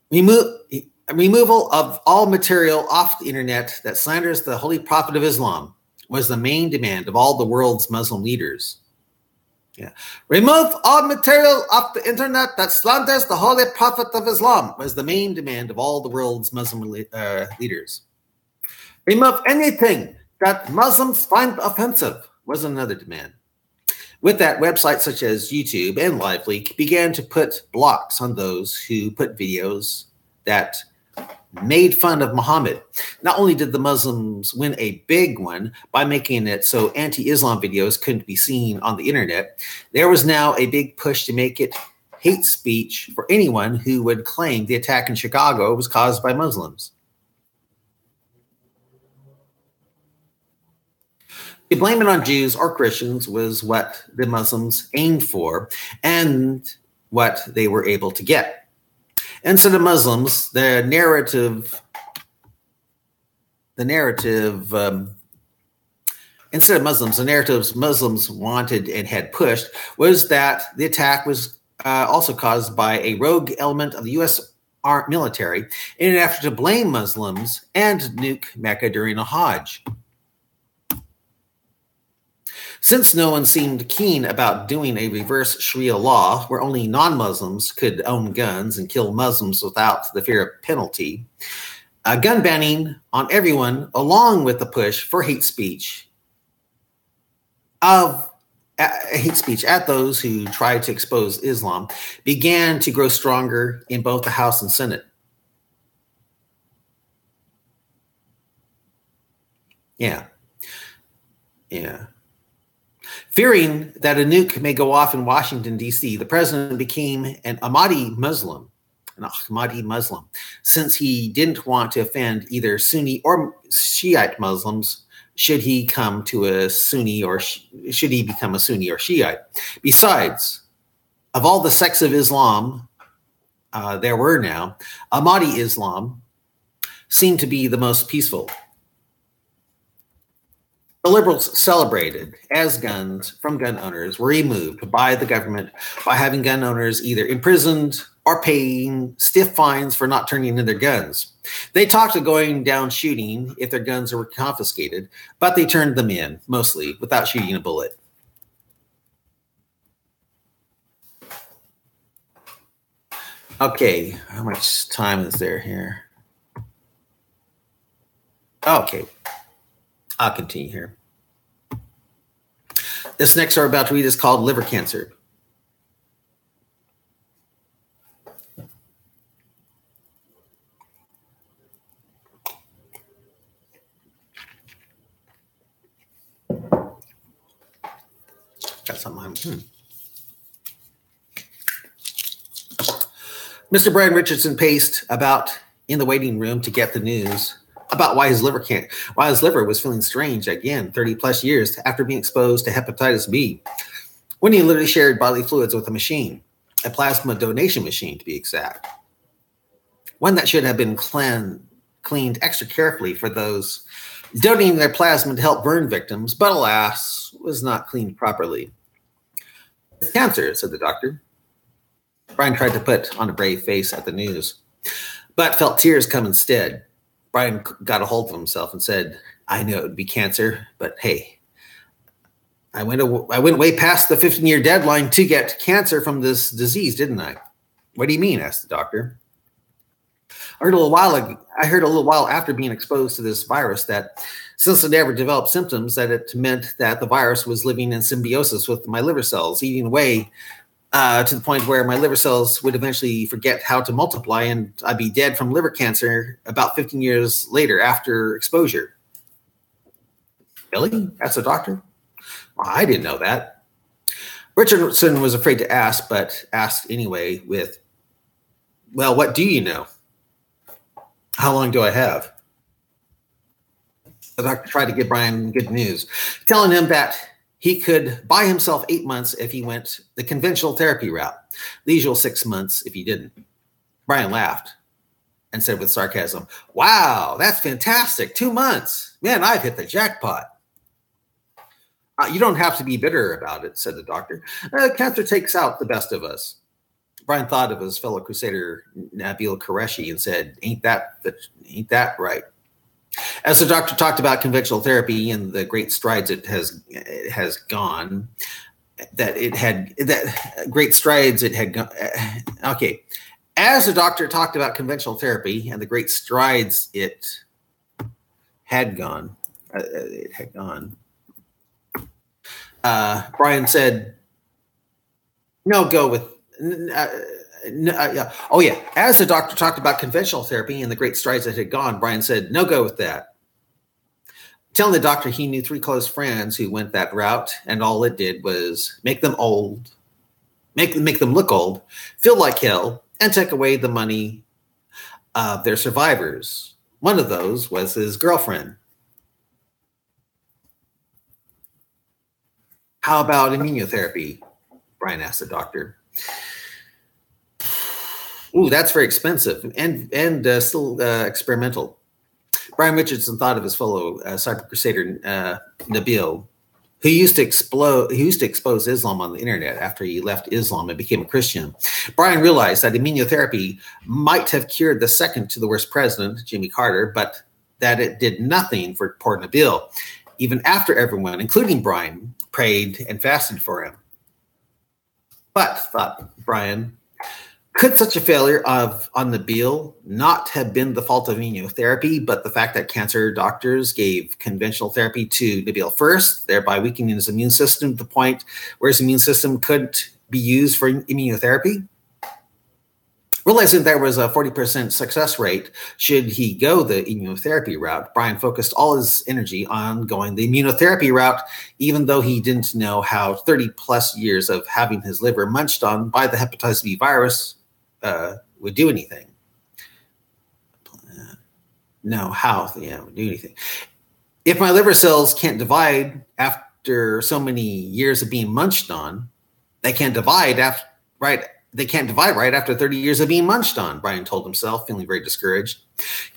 Removal of all material off the internet that slanders the Holy Prophet of Islam was the main demand of all the world's Muslim leaders. Remove all material off the internet that slanders the Holy Prophet of Islam was the main demand of all the world's Muslim leaders. Remove anything that Muslims find offensive was another demand. With that, websites such as YouTube and LiveLeak began to put blocks on those who put videos that made fun of Muhammad. Not only did the Muslims win a big one by making it so anti-Islam videos couldn't be seen on the internet, there was now a big push to make it hate speech for anyone who would claim the attack in Chicago was caused by Muslims. To blame it on Jews or Christians was what the Muslims aimed for and what they were able to get. Instead of Muslims, the narrative Muslims wanted and had pushed was that the attack was also caused by a rogue element of the U.S. military in an effort to blame Muslims and nuke Mecca during a Hajj. Since no one seemed keen about doing a reverse Sharia law where only non-Muslims could own guns and kill Muslims without the fear of penalty, gun banning on everyone, along with the push for hate speech at those who tried to expose Islam, began to grow stronger in both the House and Senate. Yeah. Fearing that a nuke may go off in Washington, D.C., the president became an Ahmadi Muslim, since he didn't want to offend either Sunni or Shiite Muslims should he become a Sunni or Shiite. Besides, of all the sects of Islam there were now, Ahmadi Islam seemed to be the most peaceful. The liberals celebrated as guns from gun owners were removed by the government by having gun owners either imprisoned or paying stiff fines for not turning in their guns. They talked of going down shooting if their guns were confiscated, but they turned them in, mostly, without shooting a bullet. Okay, how much time is there here? Okay, I'll continue here. This next story I'm about to read is called Liver Cancer. Got something. Mr. Brian Richardson paced about in the waiting room to get the news about why his liver was feeling strange again 30 plus years after being exposed to hepatitis B, when he literally shared bodily fluids with a machine, a plasma donation machine to be exact, one that should have been cleaned extra carefully for those donating their plasma to help burn victims, but alas, was not cleaned properly. Cancer, said the doctor. Brian tried to put on a brave face at the news, but felt tears come instead. Brian got a hold of himself and said, I know it would be cancer, but hey, I went way past the 15-year deadline to get cancer from this disease, didn't I? What do you mean? Asked the doctor. I heard a little while after being exposed to this virus that since it never developed symptoms, that it meant that the virus was living in symbiosis with my liver cells, eating away to the point where my liver cells would eventually forget how to multiply and I'd be dead from liver cancer about 15 years later after exposure. Really? Asked the doctor. Well, I didn't know that. Richardson was afraid to ask, but asked anyway with, well, what do you know? How long do I have? The doctor tried to give Brian good news, telling him that he could buy himself 8 months if he went the conventional therapy route, the usual 6 months if he didn't. Brian laughed and said with sarcasm, wow, that's fantastic. 2 months. Man, I've hit the jackpot. You don't have to be bitter about it, said the doctor. Cancer takes out the best of us. Brian thought of his fellow crusader, Nabil Qureshi, and said, ain't that right? As the doctor talked about conventional therapy and the great strides it has gone, okay. As the doctor talked about conventional therapy and the great strides it had gone, Brian said, as the doctor talked about conventional therapy and the great strides that had gone, Brian said, no go with that. Telling the doctor he knew 3 close friends who went that route, and all it did was make them old, make them look old, feel like hell, and take away the money of their survivors. One of those was his girlfriend. How about immunotherapy? Brian asked the doctor. Ooh, that's very expensive and still experimental. Brian Richardson thought of his fellow cyber crusader Nabil, who used to expose Islam on the internet after he left Islam and became a Christian. Brian realized that immunotherapy might have cured the second to the worst president, Jimmy Carter, but that it did nothing for poor Nabil, even after everyone, including Brian, prayed and fasted for him. But, thought Brian, could such a failure on Nabil not have been the fault of immunotherapy, but the fact that cancer doctors gave conventional therapy to Nabil first, thereby weakening his immune system to the point where his immune system couldn't be used for immunotherapy? Realizing there was a 40% success rate should he go the immunotherapy route, Brian focused all his energy on going the immunotherapy route, even though he didn't know how 30 plus years of having his liver munched on by the hepatitis B virus would do anything. Would do anything. If my liver cells can't divide after so many years of being munched on, they can't divide right after 30 years of being munched on, Brian told himself, feeling very discouraged.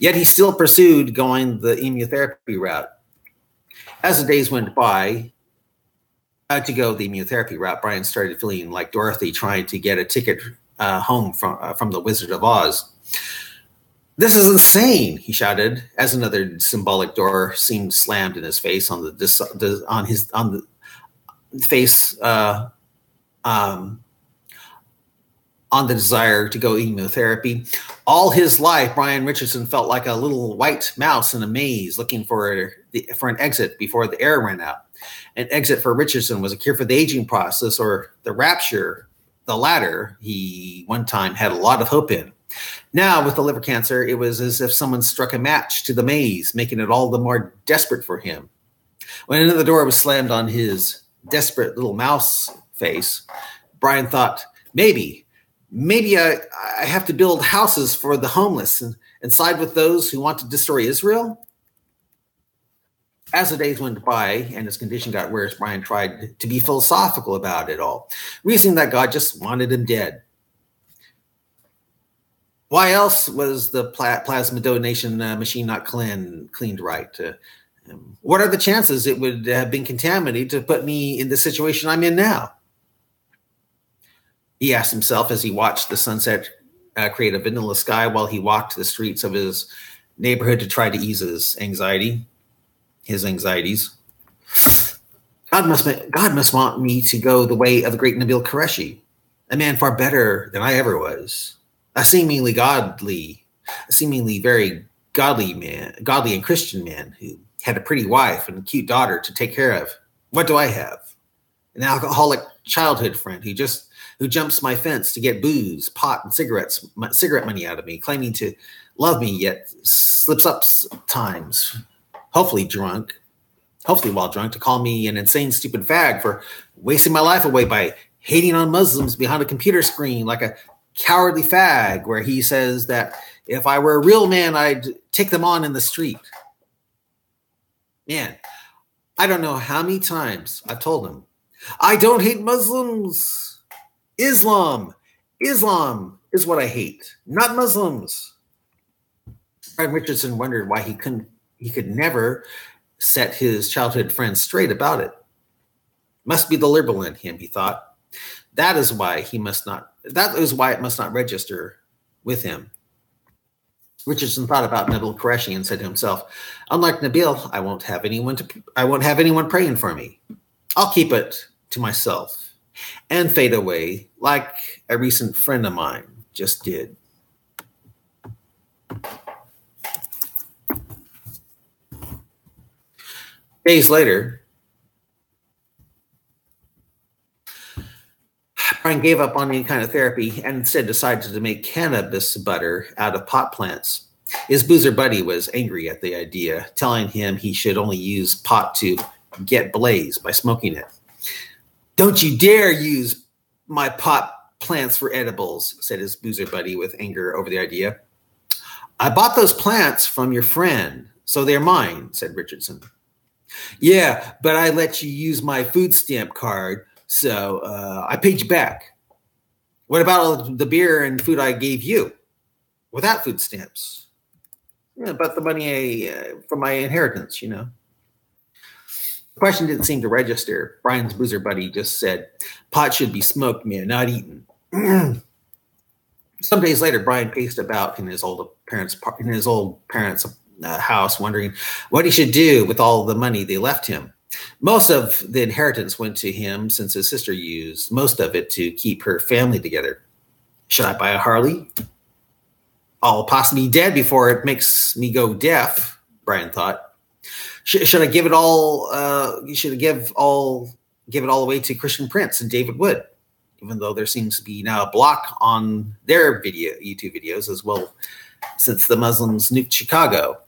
Yet he still pursued going the immunotherapy route. As the days went by, to go the immunotherapy route, Brian started feeling like Dorothy trying to get a ticket home from the Wizard of Oz. This is insane, he shouted, as another symbolic door seemed slammed in his face on the face. on the desire to go chemotherapy. All his life, Brian Richardson felt like a little white mouse in a maze looking for an exit before the air ran out. An exit for Richardson was a cure for the aging process or the rapture, the latter he one time had a lot of hope in. Now, with the liver cancer, it was as if someone struck a match to the maze, making it all the more desperate for him. When the door was slammed on his desperate little mouse face, Brian thought, maybe I have to build houses for the homeless and side with those who want to destroy Israel. As the days went by and his condition got worse, Brian tried to be philosophical about it all, reasoning that God just wanted him dead. Why else was the plasma donation machine not cleaned right? What are the chances it would have been contaminated to put me in the situation I'm in now? He asked himself as he watched the sunset create a vanilla sky while he walked the streets of his neighborhood to try to ease his anxieties. God must want me to go the way of the great Nabil Qureshi, a man far better than I ever was. A seemingly very godly and Christian man who had a pretty wife and a cute daughter to take care of. What do I have? An alcoholic childhood friend who jumps my fence to get booze, pot, and cigarette money out of me, claiming to love me, yet slips up times, hopefully while drunk, to call me an insane, stupid fag for wasting my life away by hating on Muslims behind a computer screen like a cowardly fag, where he says that if I were a real man, I'd take them on in the street. Man, I don't know how many times I've told him, I don't hate Muslims. Islam is what I hate, not Muslims. Brian Richardson wondered why he could never set his childhood friends straight about it. Must be the liberal in him, he thought. That is why it must not register with him. Richardson thought about Nabil Qureshi and said to himself, unlike Nabil, I won't have anyone praying for me. I'll keep it to myself and fade away like a recent friend of mine just did. Days later, Brian gave up on any kind of therapy and instead decided to make cannabis butter out of pot plants. His boozer buddy was angry at the idea, telling him he should only use pot to get blaze by smoking it. Don't you dare use my pot plants for edibles, said his boozer buddy with anger over the idea. I bought those plants from your friend, so they're mine, said Richardson. Yeah, but I let you use my food stamp card, so I paid you back. What about all the beer and food I gave you without food stamps? Yeah, about the money from my inheritance, The question didn't seem to register. Brian's boozer buddy just said, pot should be smoked, man, not eaten. Some days later, Brian paced about in his old parents' house, wondering what he should do with all the money they left him. Most of the inheritance went to him since his sister used most of it to keep her family together. Should I buy a Harley? I'll possibly be dead before it makes me go deaf, Brian thought. Should I give it all? Should I give it all away to Christian Prince and David Wood, even though there seems to be now a block on their YouTube videos as well, since the Muslims nuked Chicago?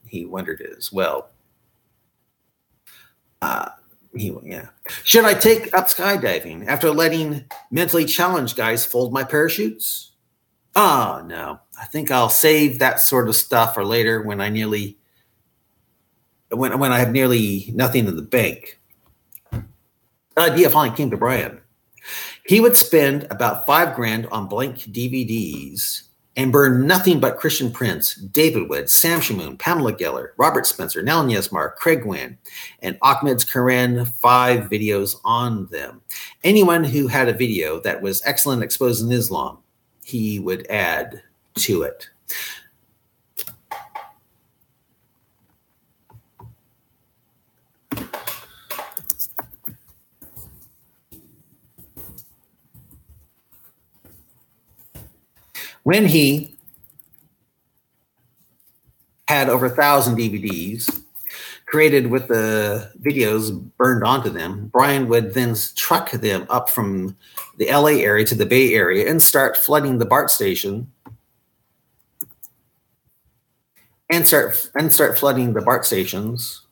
He wondered as well. Should I take up skydiving after letting mentally challenged guys fold my parachutes? Oh, no. I think I'll save that sort of stuff for later when I have nearly nothing in the bank. The idea finally came to Brian. He would spend about $5,000 on blank DVDs and burn nothing but Christian Prince, David Wood, Sam Shamoon, Pamela Geller, Robert Spencer, Nell Yesmar, Craig Wynn, and Ahmed's Quran 5 videos on them. Anyone who had a video that was excellent exposing Islam, he would add to it. When he had over 1,000 DVDs created with the videos burned onto them, Brian would then truck them up from the LA area to the Bay Area and start flooding the BART station and start flooding the BART stations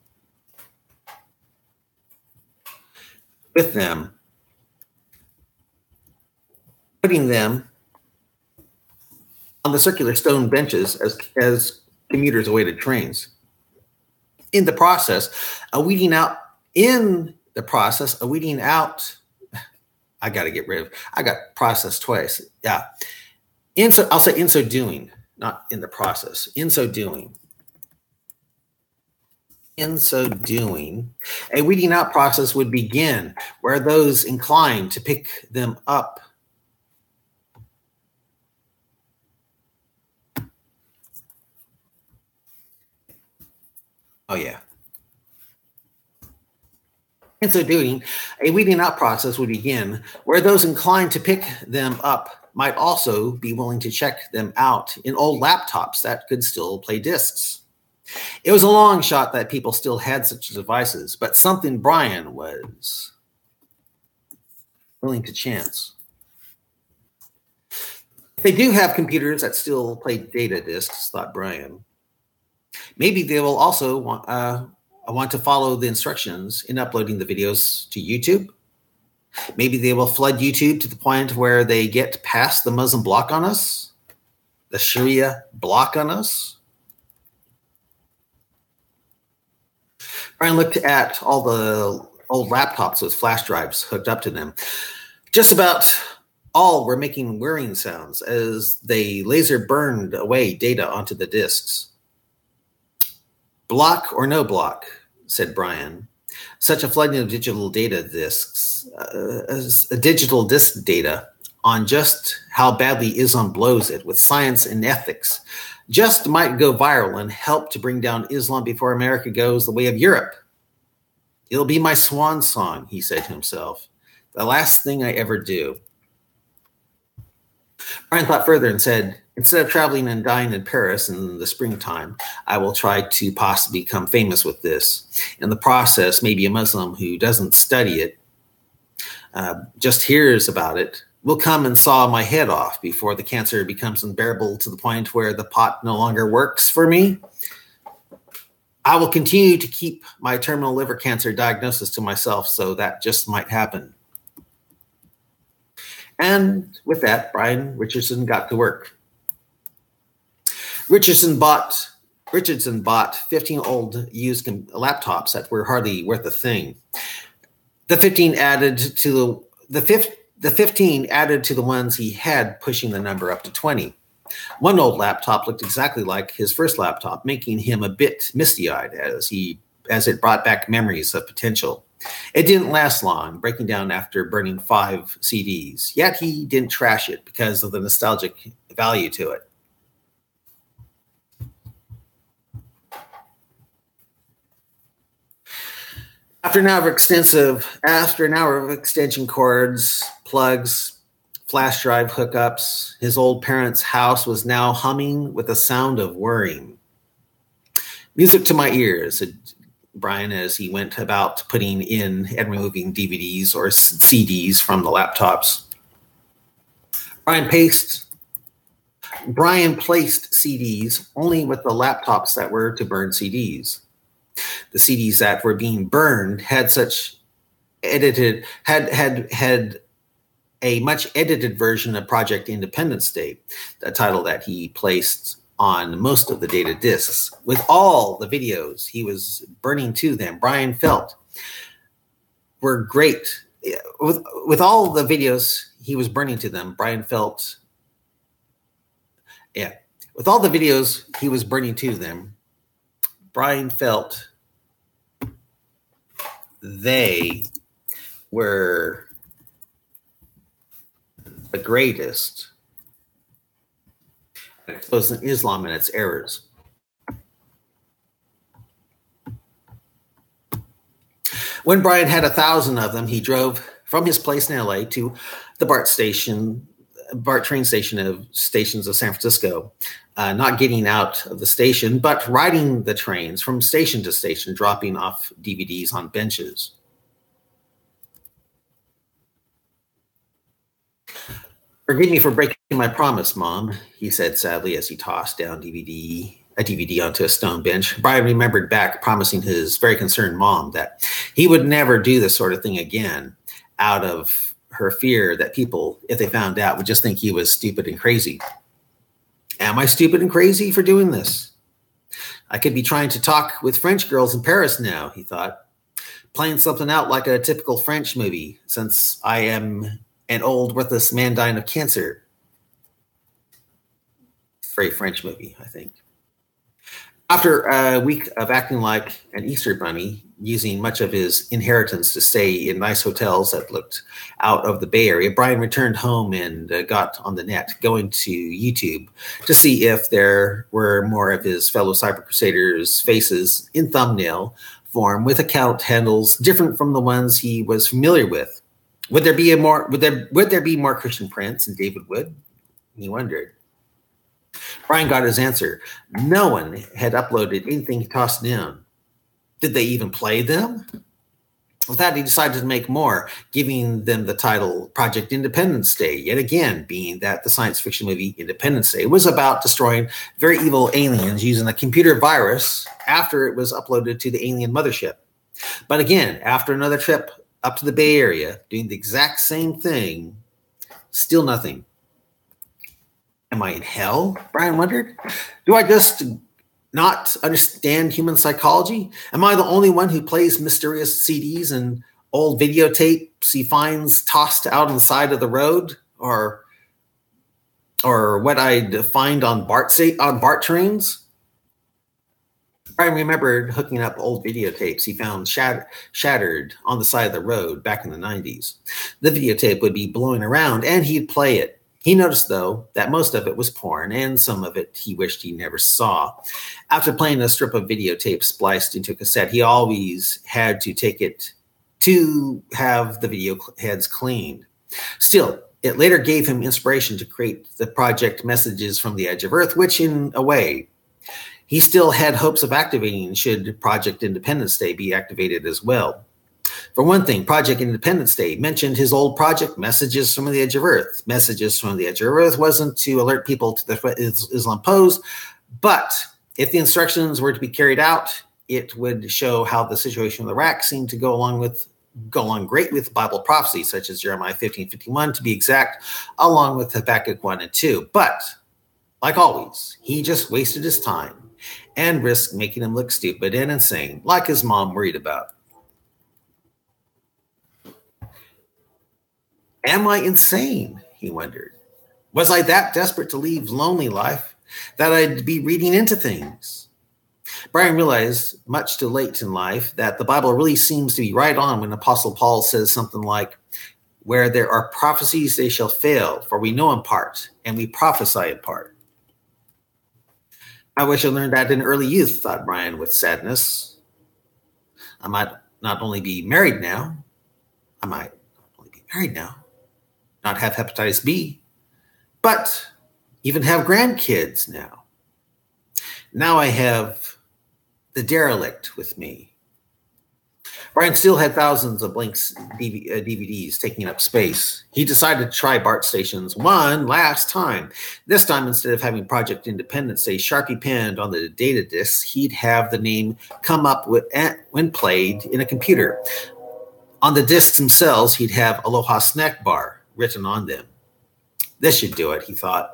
with them, putting them on the circular stone benches as commuters awaited trains. In the process, weeding out, I got to get rid of, I got processed twice. Yeah. I'll say in so doing, not in the process. In so doing, a weeding out process would begin where those inclined to pick them up In so doing, a weeding out process would begin where those inclined to pick them up might also be willing to check them out in old laptops that could still play discs. It was a long shot that people still had such devices, but something Brian was willing to chance. They do have computers that still play data discs, thought Brian. Maybe they will also want to follow the instructions in uploading the videos to YouTube. Maybe they will flood YouTube to the point where they get past the Muslim block on us, the Sharia block on us. Brian looked at all the old laptops with flash drives hooked up to them. Just about all were making whirring sounds as they laser burned away data onto the disks. Block or no block, said Brian. Such a flooding of digital data disks, digital disk data on just how badly Islam blows it with science and ethics just might go viral and help to bring down Islam before America goes the way of Europe. It'll be my swan song, he said to himself. The last thing I ever do. Brian thought further and said, instead of traveling and dying in Paris in the springtime, I will try to possibly become famous with this. In the process, maybe a Muslim who doesn't study it, just hears about it, will come and saw my head off before the cancer becomes unbearable to the point where the pot no longer works for me. I will continue to keep my terminal liver cancer diagnosis to myself, so that just might happen. And with that, Brian Richardson got to work. Richardson bought 15 old used laptops that were hardly worth a thing. The 15 added to the ones he had, pushing the number up to 20. One old laptop looked exactly like his first laptop, making him a bit misty-eyed as it brought back memories of potential. It didn't last long, breaking down after burning 5 CDs, yet he didn't trash it because of the nostalgic value to it. After an hour of extension cords, plugs, flash drive hookups, his old parents' house was now humming with the sound of whirring. Music to my ears, said Brian as he went about putting in and removing DVDs or CDs from the laptops. Brian placed CDs only with the laptops that were to burn CDs. The CDs that were being burned had a much edited version of Project Independence Day, the title that he placed on most of the data disks. With all the videos he was burning to them, Brian felt were great. With all the videos he was burning to them, Brian felt, with all the videos he was burning to them, Brian felt they were the greatest at exposing Islam and its errors. When Brian had 1,000 of them, he drove from his place in LA to the BART station BART train stations of San Francisco, not getting out of the station, but riding the trains from station to station, dropping off DVDs on benches. "Forgive me for breaking my promise, Mom," he said sadly as he tossed down a DVD onto a stone bench. Brian remembered back promising his very concerned mom that he would never do this sort of thing again, out of her fear that people, if they found out, would just think he was stupid and crazy. Am I stupid and crazy for doing this? I could be trying to talk with French girls in Paris now, he thought, playing something out like a typical French movie, since I am an old, worthless man dying of cancer. Very French movie, I think. After a week of acting like an Easter bunny, using much of his inheritance to stay in nice hotels that looked out of the Bay Area, Brian returned home and got on the net, going to YouTube to see if there were more of his fellow Cyber Crusaders' faces in thumbnail form with account handles different from the ones he was familiar with. Would there be more Christian Prince and David Wood? He wondered. Brian got his answer. No one had uploaded anything he tossed down. Did they even play them? With that, he decided to make more, giving them the title Project Independence Day, yet again being that the science fiction movie Independence Day was about destroying very evil aliens using a computer virus after it was uploaded to the alien mothership. But again, after another trip up to the Bay Area, doing the exact same thing, still nothing. Am I in hell? Brian wondered. Do I just not understand human psychology? Am I the only one who plays mysterious CDs and old videotapes he finds tossed out on the side of the road, or what I'd find on BART trains? Brian remembered hooking up old videotapes he found shattered on the side of the road back in the 90s. The videotape would be blowing around, and he'd play it. He noticed, though, that most of it was porn, and some of it he wished he never saw. After playing a strip of videotape spliced into a cassette, he always had to take it to have the video heads cleaned. Still, it later gave him inspiration to create the project Messages from the Edge of Earth, which, in a way, he still had hopes of activating should Project Independence Day be activated as well. For one thing, Project Independence Day mentioned his old project, Messages from the Edge of Earth. Messages from the Edge of Earth wasn't to alert people to the threat Islam posed, but if the instructions were to be carried out, it would show how the situation in Iraq seemed to go along great with Bible prophecy, such as Jeremiah 15:51 to be exact, along with Habakkuk 1 and 2. But, like always, he just wasted his time and risked making him look stupid and insane, like his mom worried about. Am I insane? He wondered. Was I that desperate to leave lonely life that I'd be reading into things? Brian realized, much too late in life, that the Bible really seems to be right on when Apostle Paul says something like, "Where there are prophecies, they shall fail, for we know in part, and we prophesy in part." I wish I learned that in early youth, thought Brian with sadness. I might not only be married now, not have hepatitis B, but even have grandkids now. Now I have the derelict with me. Brian still had thousands of blank DVDs taking up space. He decided to try BART stations one last time. This time, instead of having Project Independence Day Sharpie penned on the data discs, he'd have the name come up with when played in a computer. On the discs themselves, he'd have Aloha Snack Bar written on them. This should do it, he thought.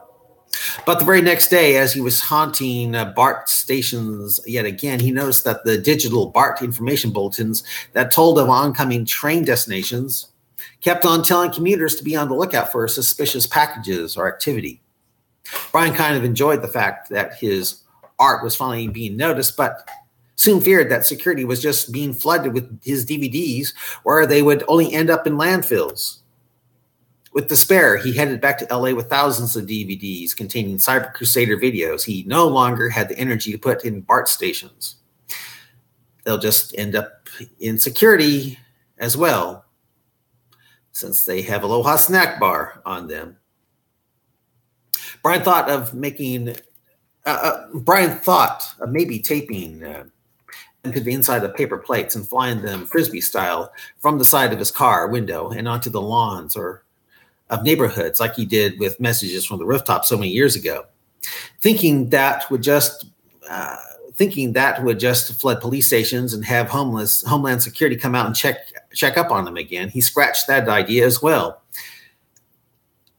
But the very next day, as he was haunting BART stations yet again, he noticed that the digital BART information bulletins that told of oncoming train destinations kept on telling commuters to be on the lookout for suspicious packages or activity. Brian kind of enjoyed the fact that his art was finally being noticed, but soon feared that security was just being flooded with his DVDs, where they would only end up in landfills. With despair, he headed back to LA with thousands of DVDs containing Cyber Crusader videos he no longer had the energy to put in BART stations. They'll just end up in security as well, since they have Aloha Snack Bar on them. Brian thought of maybe taping into the inside of paper plates and flying them frisbee style from the side of his car window and onto the lawns or of neighborhoods, like he did with messages from the rooftop so many years ago. Thinking that would just flood police stations and have Homeland Security come out and check up on them again, he scratched that idea as well.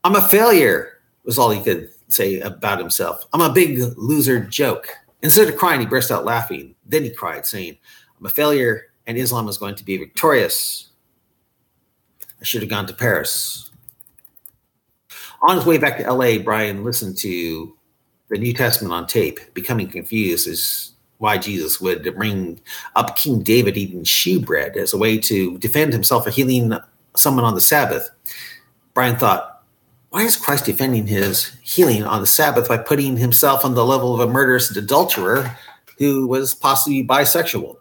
I'm a failure, was all he could say about himself. I'm a big loser joke. Instead of crying, he burst out laughing. Then he cried, saying, I'm a failure and Islam is going to be victorious. I should have gone to Paris. On his way back to LA, Brian listened to the New Testament on tape, becoming confused as why Jesus would bring up King David eating shewbread as a way to defend himself for healing someone on the Sabbath. Brian thought, why is Christ defending his healing on the Sabbath by putting himself on the level of a murderous adulterer who was possibly bisexual?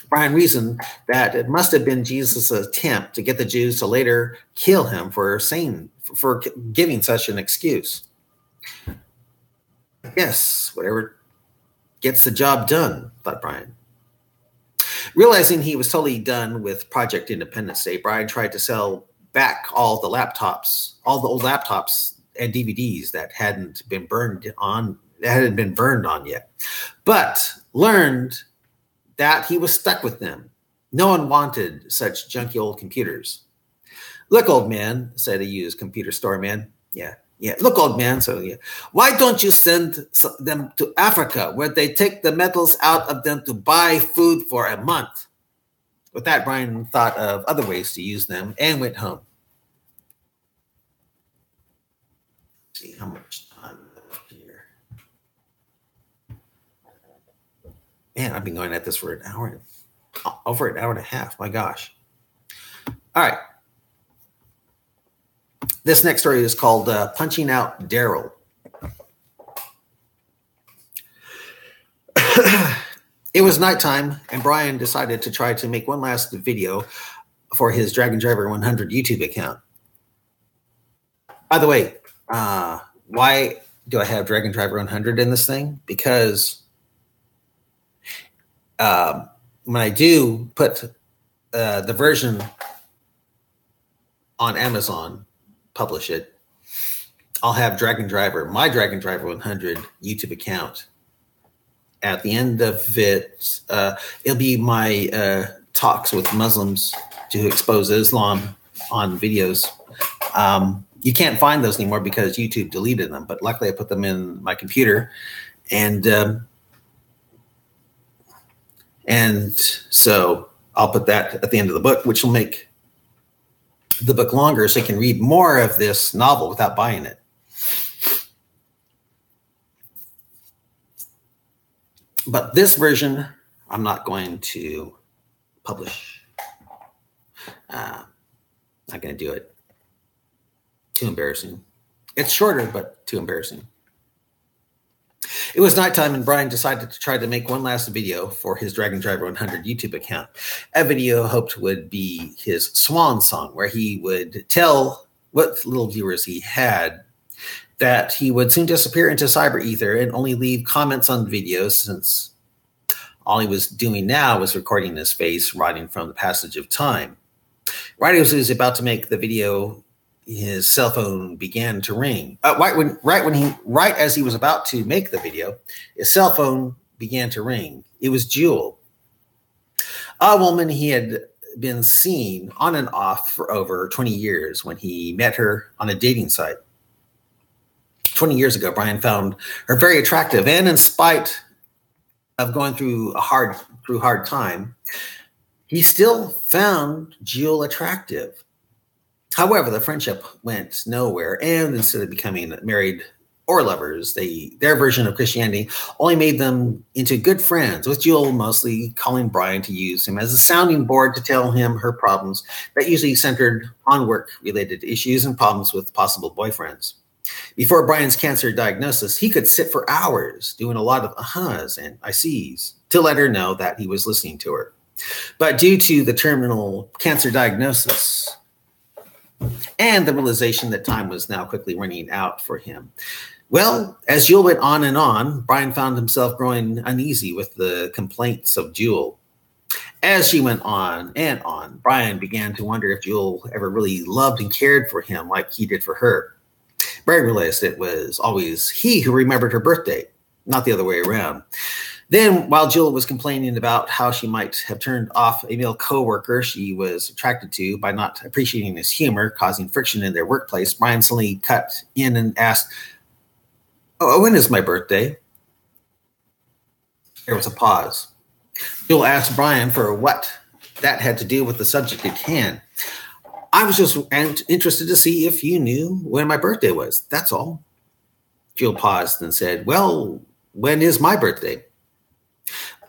Brian reasoned that it must have been Jesus' attempt to get the Jews to later kill him for giving such an excuse. Yes, whatever gets the job done, thought Brian. Realizing he was totally done with Project Independence Day, Brian tried to sell back all the old laptops and DVDs that hadn't been burned on yet, but learned that he was stuck with them. No one wanted such junky old computers. Look, old man, said a used computer store man. Yeah. Look, old man. So yeah, why don't you send them to Africa where they take the metals out of them to buy food for a month? With that, Brian thought of other ways to use them and went home. Let's see how much time left here. Man, I've been going at this for over an hour and a half. My gosh. All right. This next story is called Punching Out Daryl. It was nighttime, and Brian decided to try to make one last video for his Dragon Driver 100 YouTube account. By the way, why do I have Dragon Driver 100 in this thing? Because when I do put the version on Amazon, publish it, I'll have my Dragon Driver 100 YouTube account. At the end of it, it'll be my talks with Muslims to expose Islam on videos. You can't find those anymore because YouTube deleted them, but luckily I put them in my computer. And so I'll put that at the end of the book, which will make the book longer so you can read more of this novel without buying it. But this version, I'm not going to publish. Not going to do it. Too embarrassing. It's shorter, but too embarrassing. It was nighttime, and Brian decided to try to make one last video for his Dragon Driver 100 YouTube account. A video hoped would be his swan song, where he would tell what little viewers he had that he would soon disappear into cyber ether and only leave comments on videos, since all he was doing now was recording his face rotting from the passage of time. Right as he was about to make the video, his cell phone began to ring. Right as he was about to make the video, his cell phone began to ring. It was Jewel, a woman he had been seeing on and off for over 20 years when he met her on a dating site. 20 years ago, Brian found her very attractive, and in spite of going through a hard time, he still found Jewel attractive. However, the friendship went nowhere, and instead of becoming married or lovers, their version of Christianity only made them into good friends, with Jewel mostly calling Brian to use him as a sounding board to tell him her problems that usually centered on work-related issues and problems with possible boyfriends. Before Brian's cancer diagnosis, he could sit for hours doing a lot of ahas and I sees to let her know that he was listening to her. But due to the terminal cancer diagnosis, and the realization that time was now quickly running out for him. Well, as Jewel went on and on, Brian found himself growing uneasy with the complaints of Jewel. As she went on and on, Brian began to wonder if Jewel ever really loved and cared for him like he did for her. Brian realized it was always he who remembered her birthday, not the other way around. Then, while Jewel was complaining about how she might have turned off a male coworker she was attracted to by not appreciating his humor, causing friction in their workplace, Brian suddenly cut in and asked, "Oh, when is my birthday?" There was a pause. Jewel asked Brian for what that had to do with the subject at hand. "I was just interested to see if you knew when my birthday was. That's all." Jewel paused and said, "Well, when is my birthday?"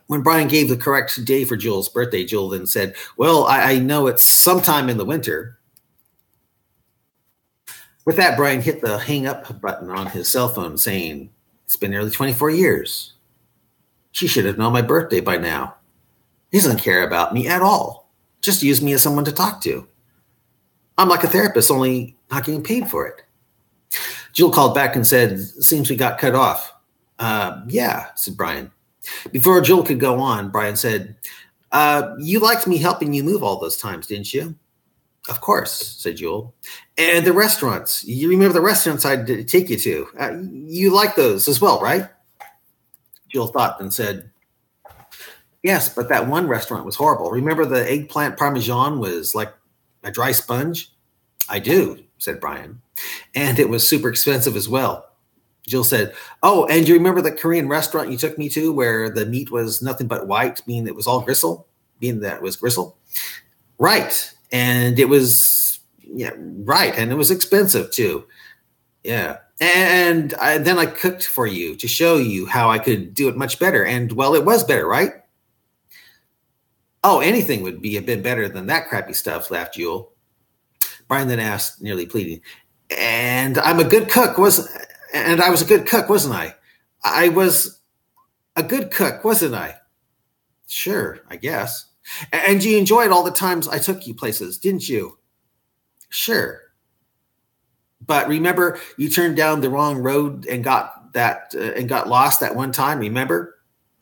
When Brian gave the correct day for Jewel's birthday, Jewel then said, "Well, I know it's sometime in the winter." With that, Brian hit the hang up button on his cell phone, saying, "It's been nearly 24 years. She should have known my birthday by now. He doesn't care about me at all. Just use me as someone to talk to. I'm like a therapist, only not getting paid for it." Jewel called back and said, "Seems we got cut off." Yeah, said Brian. Before Jewel could go on, Brian said, "You liked me helping you move all those times, didn't you?" "Of course," said Jewel. "And the restaurants. You remember the restaurants I'd take you to. You like those as well, right?" Jewel thought and said, "Yes, but that one restaurant was horrible. Remember the eggplant parmesan was like a dry sponge?" "I do," said Brian. "And it was super expensive as well." Jill said, "Oh, and you remember the Korean restaurant you took me to where the meat was nothing but white, meaning it was all gristle? Being that it was gristle?" "Right. And it was, right. And it was expensive too." "Yeah. And then I cooked for you to show you how I could do it much better. And, well, it was better, right?" "Oh, anything would be a bit better than that crappy stuff," laughed Jewel. Brian then asked, nearly pleading, "And I was a good cook, wasn't I? I was a good cook, wasn't I?" "Sure, I guess." "And you enjoyed all the times I took you places, didn't you?" "Sure. But remember, you turned down the wrong road and got lost that one time, remember?"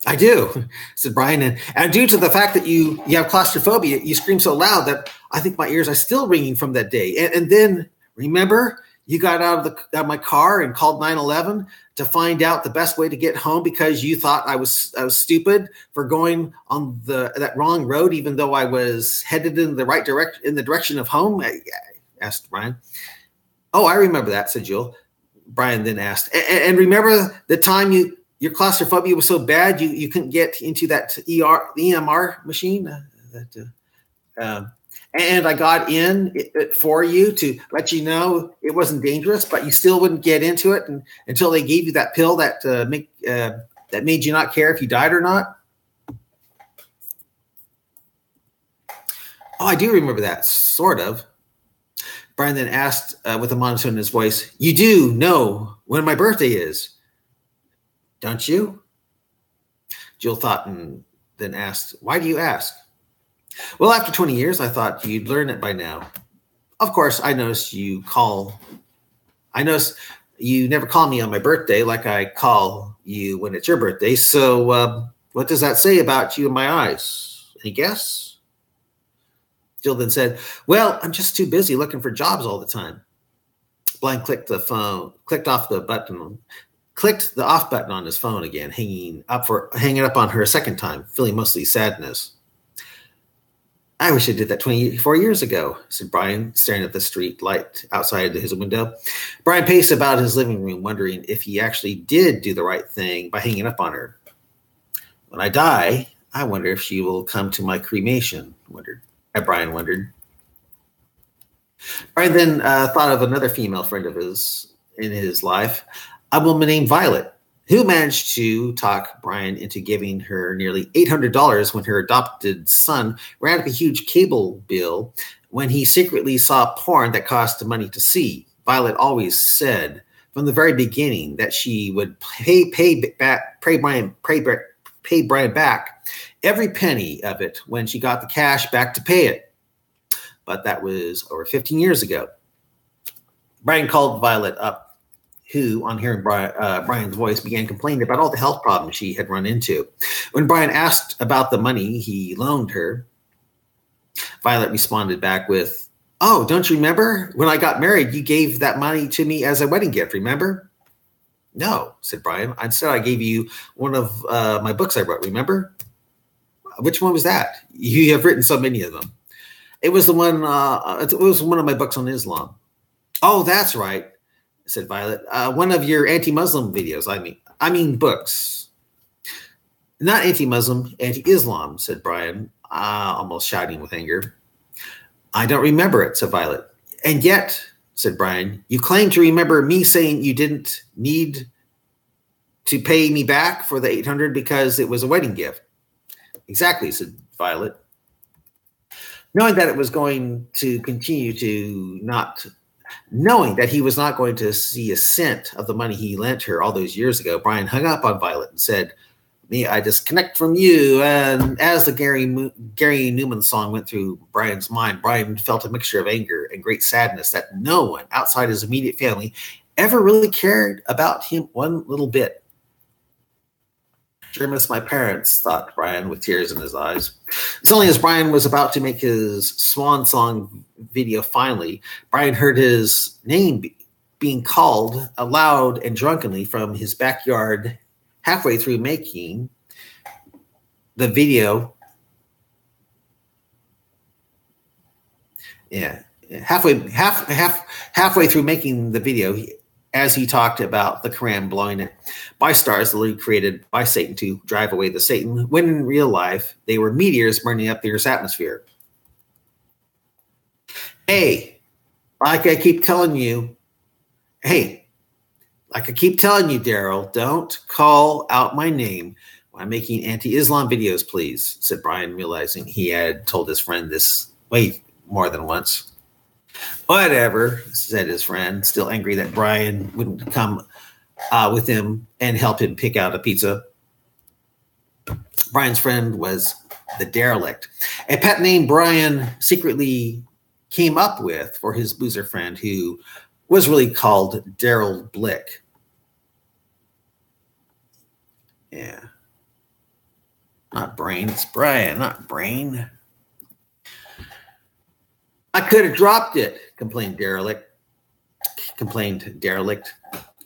"I do," said Brian. And due to the fact that you have claustrophobia, you scream so loud that I think my ears are still ringing from that day. And then, remember, you got out of my car and called 911 to find out the best way to get home because you thought I was stupid for going on that wrong road, even though I was headed in the right direction of home?" asked Brian. "Oh, I remember that," said Jewel. Brian then asked, "And remember the time your claustrophobia was so bad you couldn't get into that EMR machine? And I got in it for you to let you know it wasn't dangerous, but you still wouldn't get into it until they gave you that pill that made you not care if you died or not?" "Oh, I do remember that, sort of." Brian then asked with a monotone in his voice, "You do know when my birthday is, don't you?" Jill thought and then asked, "Why do you ask?" "Well, after 20 years, I thought you'd learn it by now. Of course, I noticed you never call me on my birthday like I call you when it's your birthday. So what does that say about you in my eyes? Any guess?" Jill then said, "Well, I'm just too busy looking for jobs all the time." Brian clicked the off button on his phone again, hanging up on her a second time, feeling mostly sadness. "I wish I did that 24 years ago," said Brian, staring at the street light outside his window. Brian paced about his living room, wondering if he actually did do the right thing by hanging up on her. "When I die, I wonder if she will come to my cremation," Brian wondered. Brian then thought of another female friend of his in his life, a woman named Violet, who managed to talk Brian into giving her nearly $800 when her adopted son ran up a huge cable bill when he secretly saw porn that cost money to see. Violet always said from the very beginning that she would pay Brian back every penny of it when she got the cash back to pay it. But that was over 15 years ago. Brian called Violet up, who, on hearing Brian's voice, began complaining about all the health problems she had run into. When Brian asked about the money he loaned her, Violet responded back with, "Oh, don't you remember? When I got married, you gave that money to me as a wedding gift, remember?" "No," said Brian. "Instead, I gave you one of my books I wrote, remember?" "Which one was that? You have written so many of them." It was the one. It was one of my books on Islam." "Oh, that's right," said Violet. "One of your anti-Muslim videos. I mean books." "Not anti-Muslim, anti-Islam," said Brian, almost shouting with anger. "I don't remember it," said Violet. "And yet," said Brian, "you claim to remember me saying you didn't need to pay me back for the $800 because it was a wedding gift." "Exactly," said Violet. Knowing that he was not going to see a cent of the money he lent her all those years ago, Brian hung up on Violet and said, "May I disconnect from you?" And as the Gary Newman song went through Brian's mind, Brian felt a mixture of anger and great sadness that no one outside his immediate family ever really cared about him one little bit. "Sure miss my parents," thought Brian with tears in his eyes. Suddenly, as Brian was about to make his swan song video finally, Brian heard his name being called aloud and drunkenly from his backyard halfway through making the video. Halfway through making the video, as he talked about the Quran blowing it by stars literally created by Satan to drive away the Satan, when in real life they were meteors burning up the Earth's atmosphere. Hey, like I keep telling you, Daryl, don't call out my name when I'm making anti-Islam videos, please, said Brian, realizing he had told his friend this way more than once. "Whatever," said his friend, still angry that Brian wouldn't come with him and help him pick out a pizza. Brian's friend was the Derelict, a pet name Brian secretly came up with for his boozer friend, who was really called Daryl Blick. Yeah. Not Brain, it's Brian, not Brain. "I could have dropped it," complained Derelict.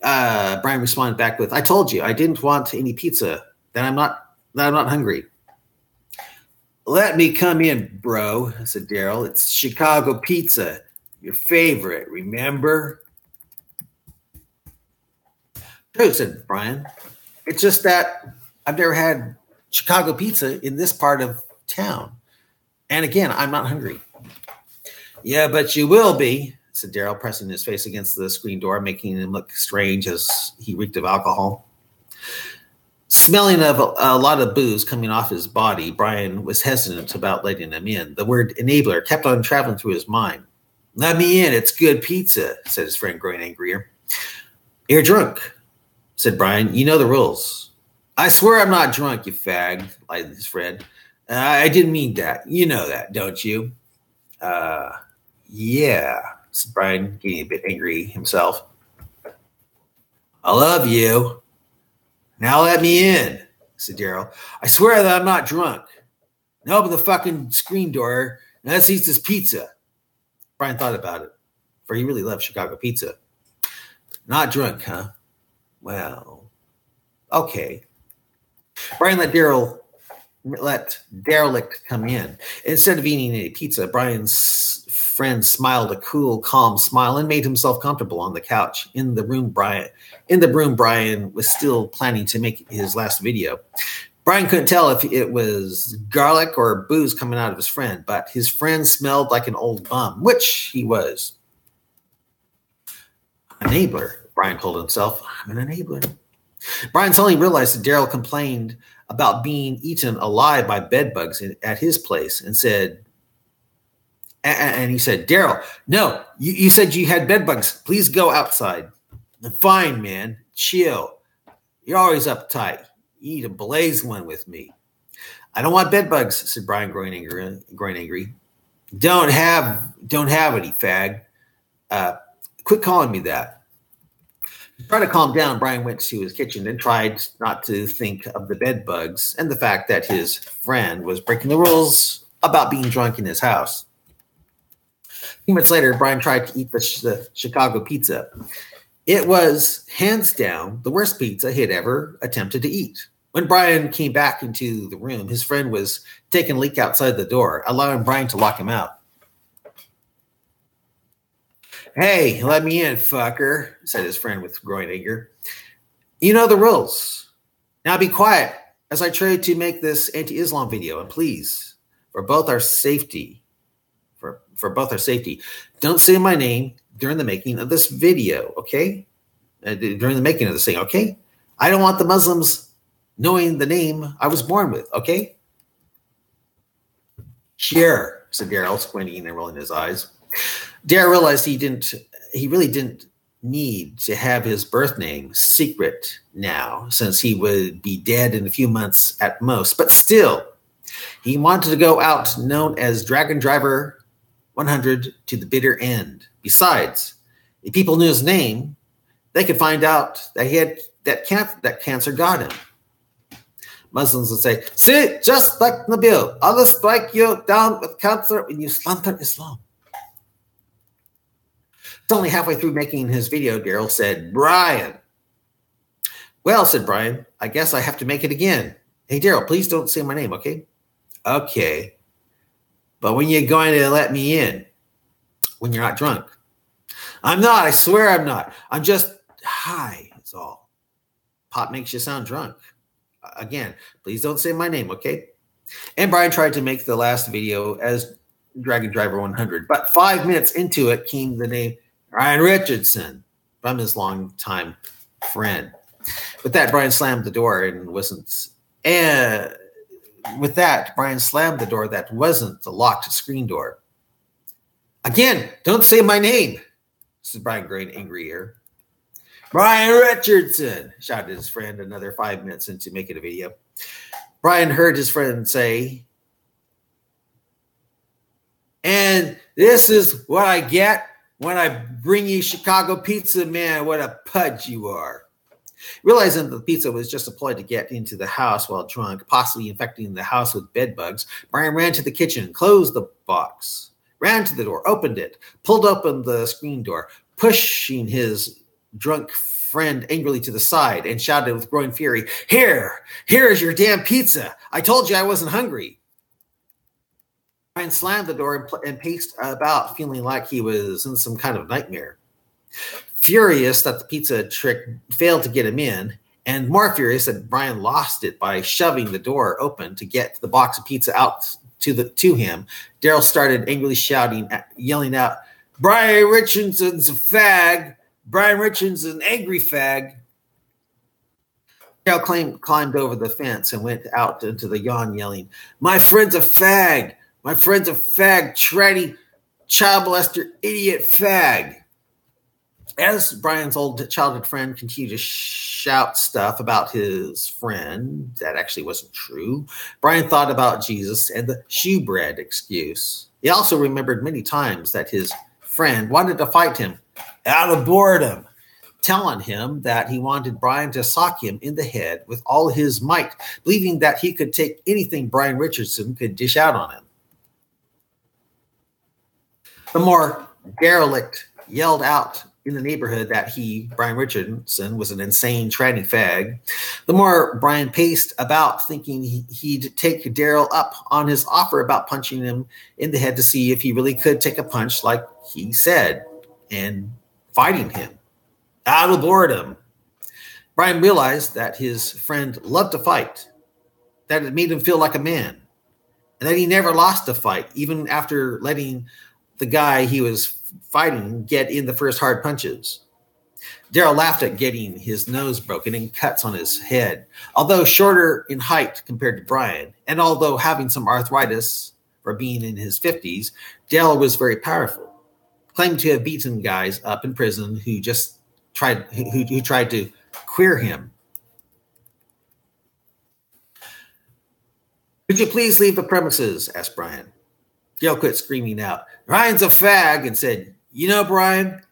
Brian responded back with, "I told you I didn't want any pizza. That I'm not hungry." "Let me come in, bro," said Daryl. "It's Chicago pizza, your favorite, remember?" "True," said Brian. "It's just that I've never had Chicago pizza in this part of town. And again, I'm not hungry." "Yeah, but you will be," said Daryl, pressing his face against the screen door, making him look strange as he reeked of alcohol. Smelling of a lot of booze coming off his body, Brian was hesitant about letting him in. The word enabler kept on traveling through his mind. "Let me in, it's good pizza," said his friend, growing angrier. "You're drunk," said Brian. "You know the rules." "I swear I'm not drunk, you fag," lied his friend. "I didn't mean that. You know that, don't you?" Yeah, said Brian, getting a bit angry himself. "I love you. Now let me in," said Daryl. "I swear that I'm not drunk. Now open the fucking screen door and let's eat this pizza." Brian thought about it, for he really loved Chicago pizza. "Not drunk, huh? Well, okay." Brian let Derelict come in. Instead of eating a pizza, Brian's friend smiled a cool, calm smile and made himself comfortable on the couch in the room Brian was still planning to make his last video. Brian couldn't tell if it was garlic or booze coming out of his friend, but his friend smelled like an old bum, which he was. "Enabler," Brian told himself. "I'm an enabler." Brian suddenly realized that Daryl complained about being eaten alive by bedbugs at his place and he said, "Daryl, no, you said you had bedbugs. Please go outside." "Fine, man. Chill. You're always uptight. You need to blaze one with me." "I don't want bedbugs," said Brian, growing angry. Don't have any, fag. Quit calling me that. To try to calm down, Brian went to his kitchen and tried not to think of the bed bugs and the fact that his friend was breaking the rules about being drunk in his house. A few minutes later, Brian tried to eat the Chicago pizza. It was, hands down, the worst pizza he had ever attempted to eat. When Brian came back into the room, his friend was taking a leak outside the door, allowing Brian to lock him out. "Hey, let me in, fucker," said his friend with growing anger. "You know the rules. Now be quiet as I try to make this anti-Islam video, and please, for both our safety, don't say my name during the making of this video, okay? During the making of this thing, okay? I don't want the Muslims knowing the name I was born with, okay?" "Sure," said Daryl, squinting and rolling his eyes. Daryl realized he really didn't need to have his birth name secret now, since he would be dead in a few months at most. But still, he wanted to go out known as Dragon Driver 100 to the bitter end. Besides, if people knew his name, they could find out that he had that cancer got him. Muslims would say, "See, just like Nabil, Allah strike you down with cancer when you slander Islam." It's only halfway through making his video, Daryl said, "Brian." "Well," said Brian, "I guess I have to make it again. Hey, Daryl, please don't say my name, okay?" "Okay. But when you're going to let me in? When you're not drunk?" "I'm not. I swear I'm not. I'm just high, that's all. Pot makes you sound drunk. Again, please don't say my name, okay?" And Brian tried to make the last video as Dragon Driver 100. But 5 minutes into it came the name Brian Richardson from his longtime friend. With that, Brian slammed the door and wasn't. And with that, Brian slammed the door that wasn't the locked screen door. "Again, don't say my name," said Brian, growing angrier. "Brian Richardson," shouted his friend another 5 minutes into making a video. Brian heard his friend say, "And this is what I get when I bring you Chicago pizza, man. What a pudge you are." Realizing that the pizza was just a ploy to get into the house while drunk, possibly infecting the house with bed bugs, Brian ran to the kitchen, closed the box, ran to the door, opened it, pulled open the screen door, pushing his drunk friend angrily to the side, and shouted with growing fury, Here is your damn pizza. I told you I wasn't hungry." Brian slammed the door and paced about, feeling like he was in some kind of nightmare. Furious that the pizza trick failed to get him in, and more furious that Brian lost it by shoving the door open to get the box of pizza out to him, Daryl started angrily shouting, yelling out, "Brian Richardson's a fag! Brian Richardson's an angry fag!" Daryl climbed over the fence and went out into the yawn, yelling, "My friend's a fag! My friend's a fag! Tranny, child molester, idiot fag!" As Brian's old childhood friend continued to shout stuff about his friend that actually wasn't true, Brian thought about Jesus and the shoe bread excuse. He also remembered many times that his friend wanted to fight him out of boredom, telling him that he wanted Brian to sock him in the head with all his might, believing that he could take anything Brian Richardson could dish out on him. The more derelict yelled out in the neighborhood that Brian Richardson, was an insane tranny fag, the more Brian paced about, thinking he'd take Daryl up on his offer about punching him in the head to see if he really could take a punch like he said, and fighting him out of boredom. Brian realized that his friend loved to fight, that it made him feel like a man, and that he never lost a fight, even after letting the guy he was fighting get in the first hard punches. Daryl laughed at getting his nose broken and cuts on his head. Although shorter in height compared to Brian, and although having some arthritis for being in his 50s, Daryl was very powerful, claimed to have beaten guys up in prison who tried to queer him. "Could you please leave the premises?" asked Brian. Daryl quit screaming out, "Ryan's a fag," and said, "You know, Brian,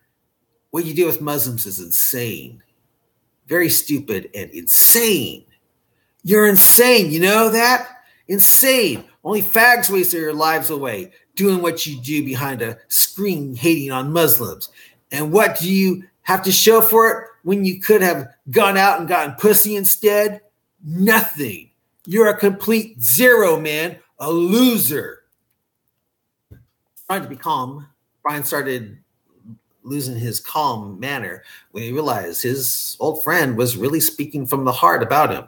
What you do with Muslims is insane. Very stupid and insane. You're insane. You know that? Insane. Only fags waste their lives away doing what you do behind a screen hating on Muslims. And what do you have to show for it when you could have gone out and gotten pussy instead? Nothing. You're a complete zero, man. A loser. Trying to be calm, Brian started losing his calm manner when he realized his old friend was really speaking from the heart about him.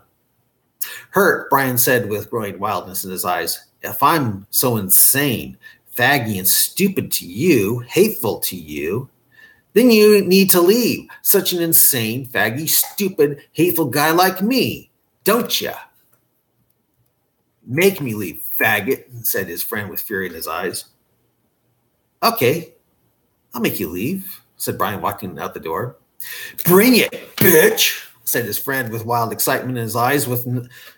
Hurt, Brian said with growing wildness in his eyes, if I'm so insane, faggy, and stupid to you, hateful to you, then you need to leave such an insane, faggy, stupid, hateful guy like me, don't ya? Make me leave, faggot, said his friend with fury in his eyes. Okay, I'll make you leave, said Brian, walking out the door. Bring it, bitch, said his friend with wild excitement in his eyes, with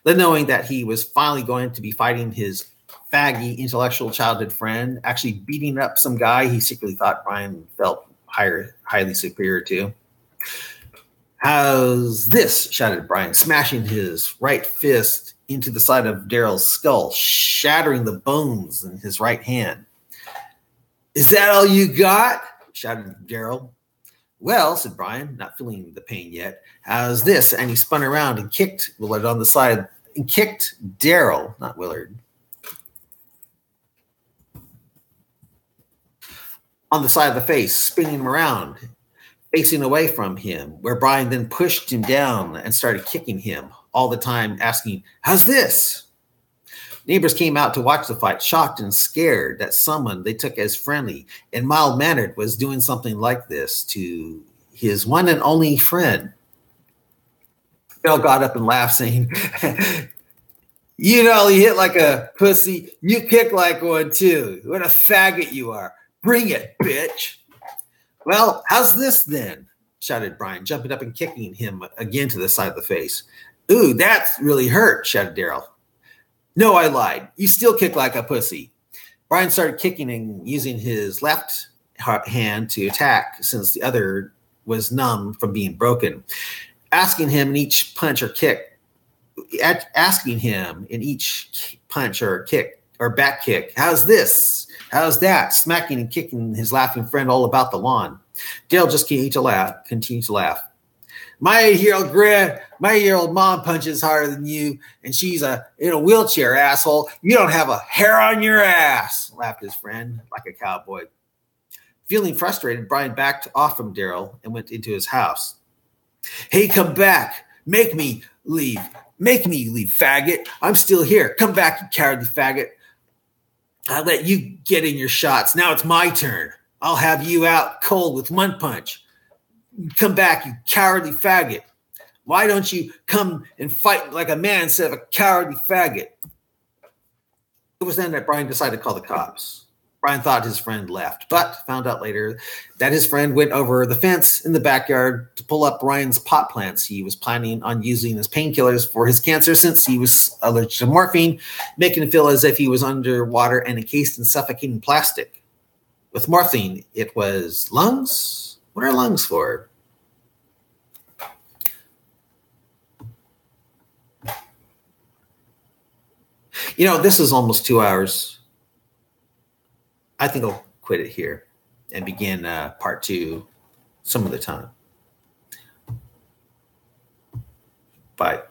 knowing that he was finally going to be fighting his faggy intellectual childhood friend, actually beating up some guy he secretly thought Brian felt highly superior to. How's this? Shouted Brian, smashing his right fist into the side of Daryl's skull, shattering the bones in his right hand. Is that all you got? Shouted Daryl. Well, said Brian, not feeling the pain yet. How's this? And he spun around and kicked Willard on the side, and kicked Daryl, not Willard, on the side of the face, spinning him around, facing away from him, where Brian then pushed him down and started kicking him, all the time asking, how's this? Neighbors came out to watch the fight, shocked and scared that someone they took as friendly and mild-mannered was doing something like this to his one and only friend. Bill got up and laughed, saying, you know, you hit like a pussy, you kick like one too. What a faggot you are. Bring it, bitch. Well, how's this then? Shouted Brian, jumping up and kicking him again to the side of the face. Ooh, that really hurt, shouted Daryl. No, I lied. You still kick like a pussy. Brian started kicking and using his left hand to attack since the other was numb from being broken. Asking him in each punch or kick, or back kick, how's this? How's that? Smacking and kicking his laughing friend all about the lawn. Dale just continued to laugh. My 8-year-old mom punches harder than you, and she's in a wheelchair, asshole. You don't have a hair on your ass, laughed his friend like a cowboy. Feeling frustrated, Brian backed off from Daryl and went into his house. Hey, come back. Make me leave. Make me leave, faggot. I'm still here. Come back, you cowardly faggot. I let you get in your shots. Now it's my turn. I'll have you out cold with one punch. Come back, you cowardly faggot. Why don't you come and fight like a man instead of a cowardly faggot? It was then that Brian decided to call the cops. Brian thought his friend left, but found out later that his friend went over the fence in the backyard to pull up Brian's pot plants he was planning on using as painkillers for his cancer since he was allergic to morphine, making him feel as if he was underwater and encased in suffocating plastic. With morphine, it was lungs? What are lungs for? You know, this is almost 2 hours. I think I'll quit it here and begin part 2 some other time. Bye.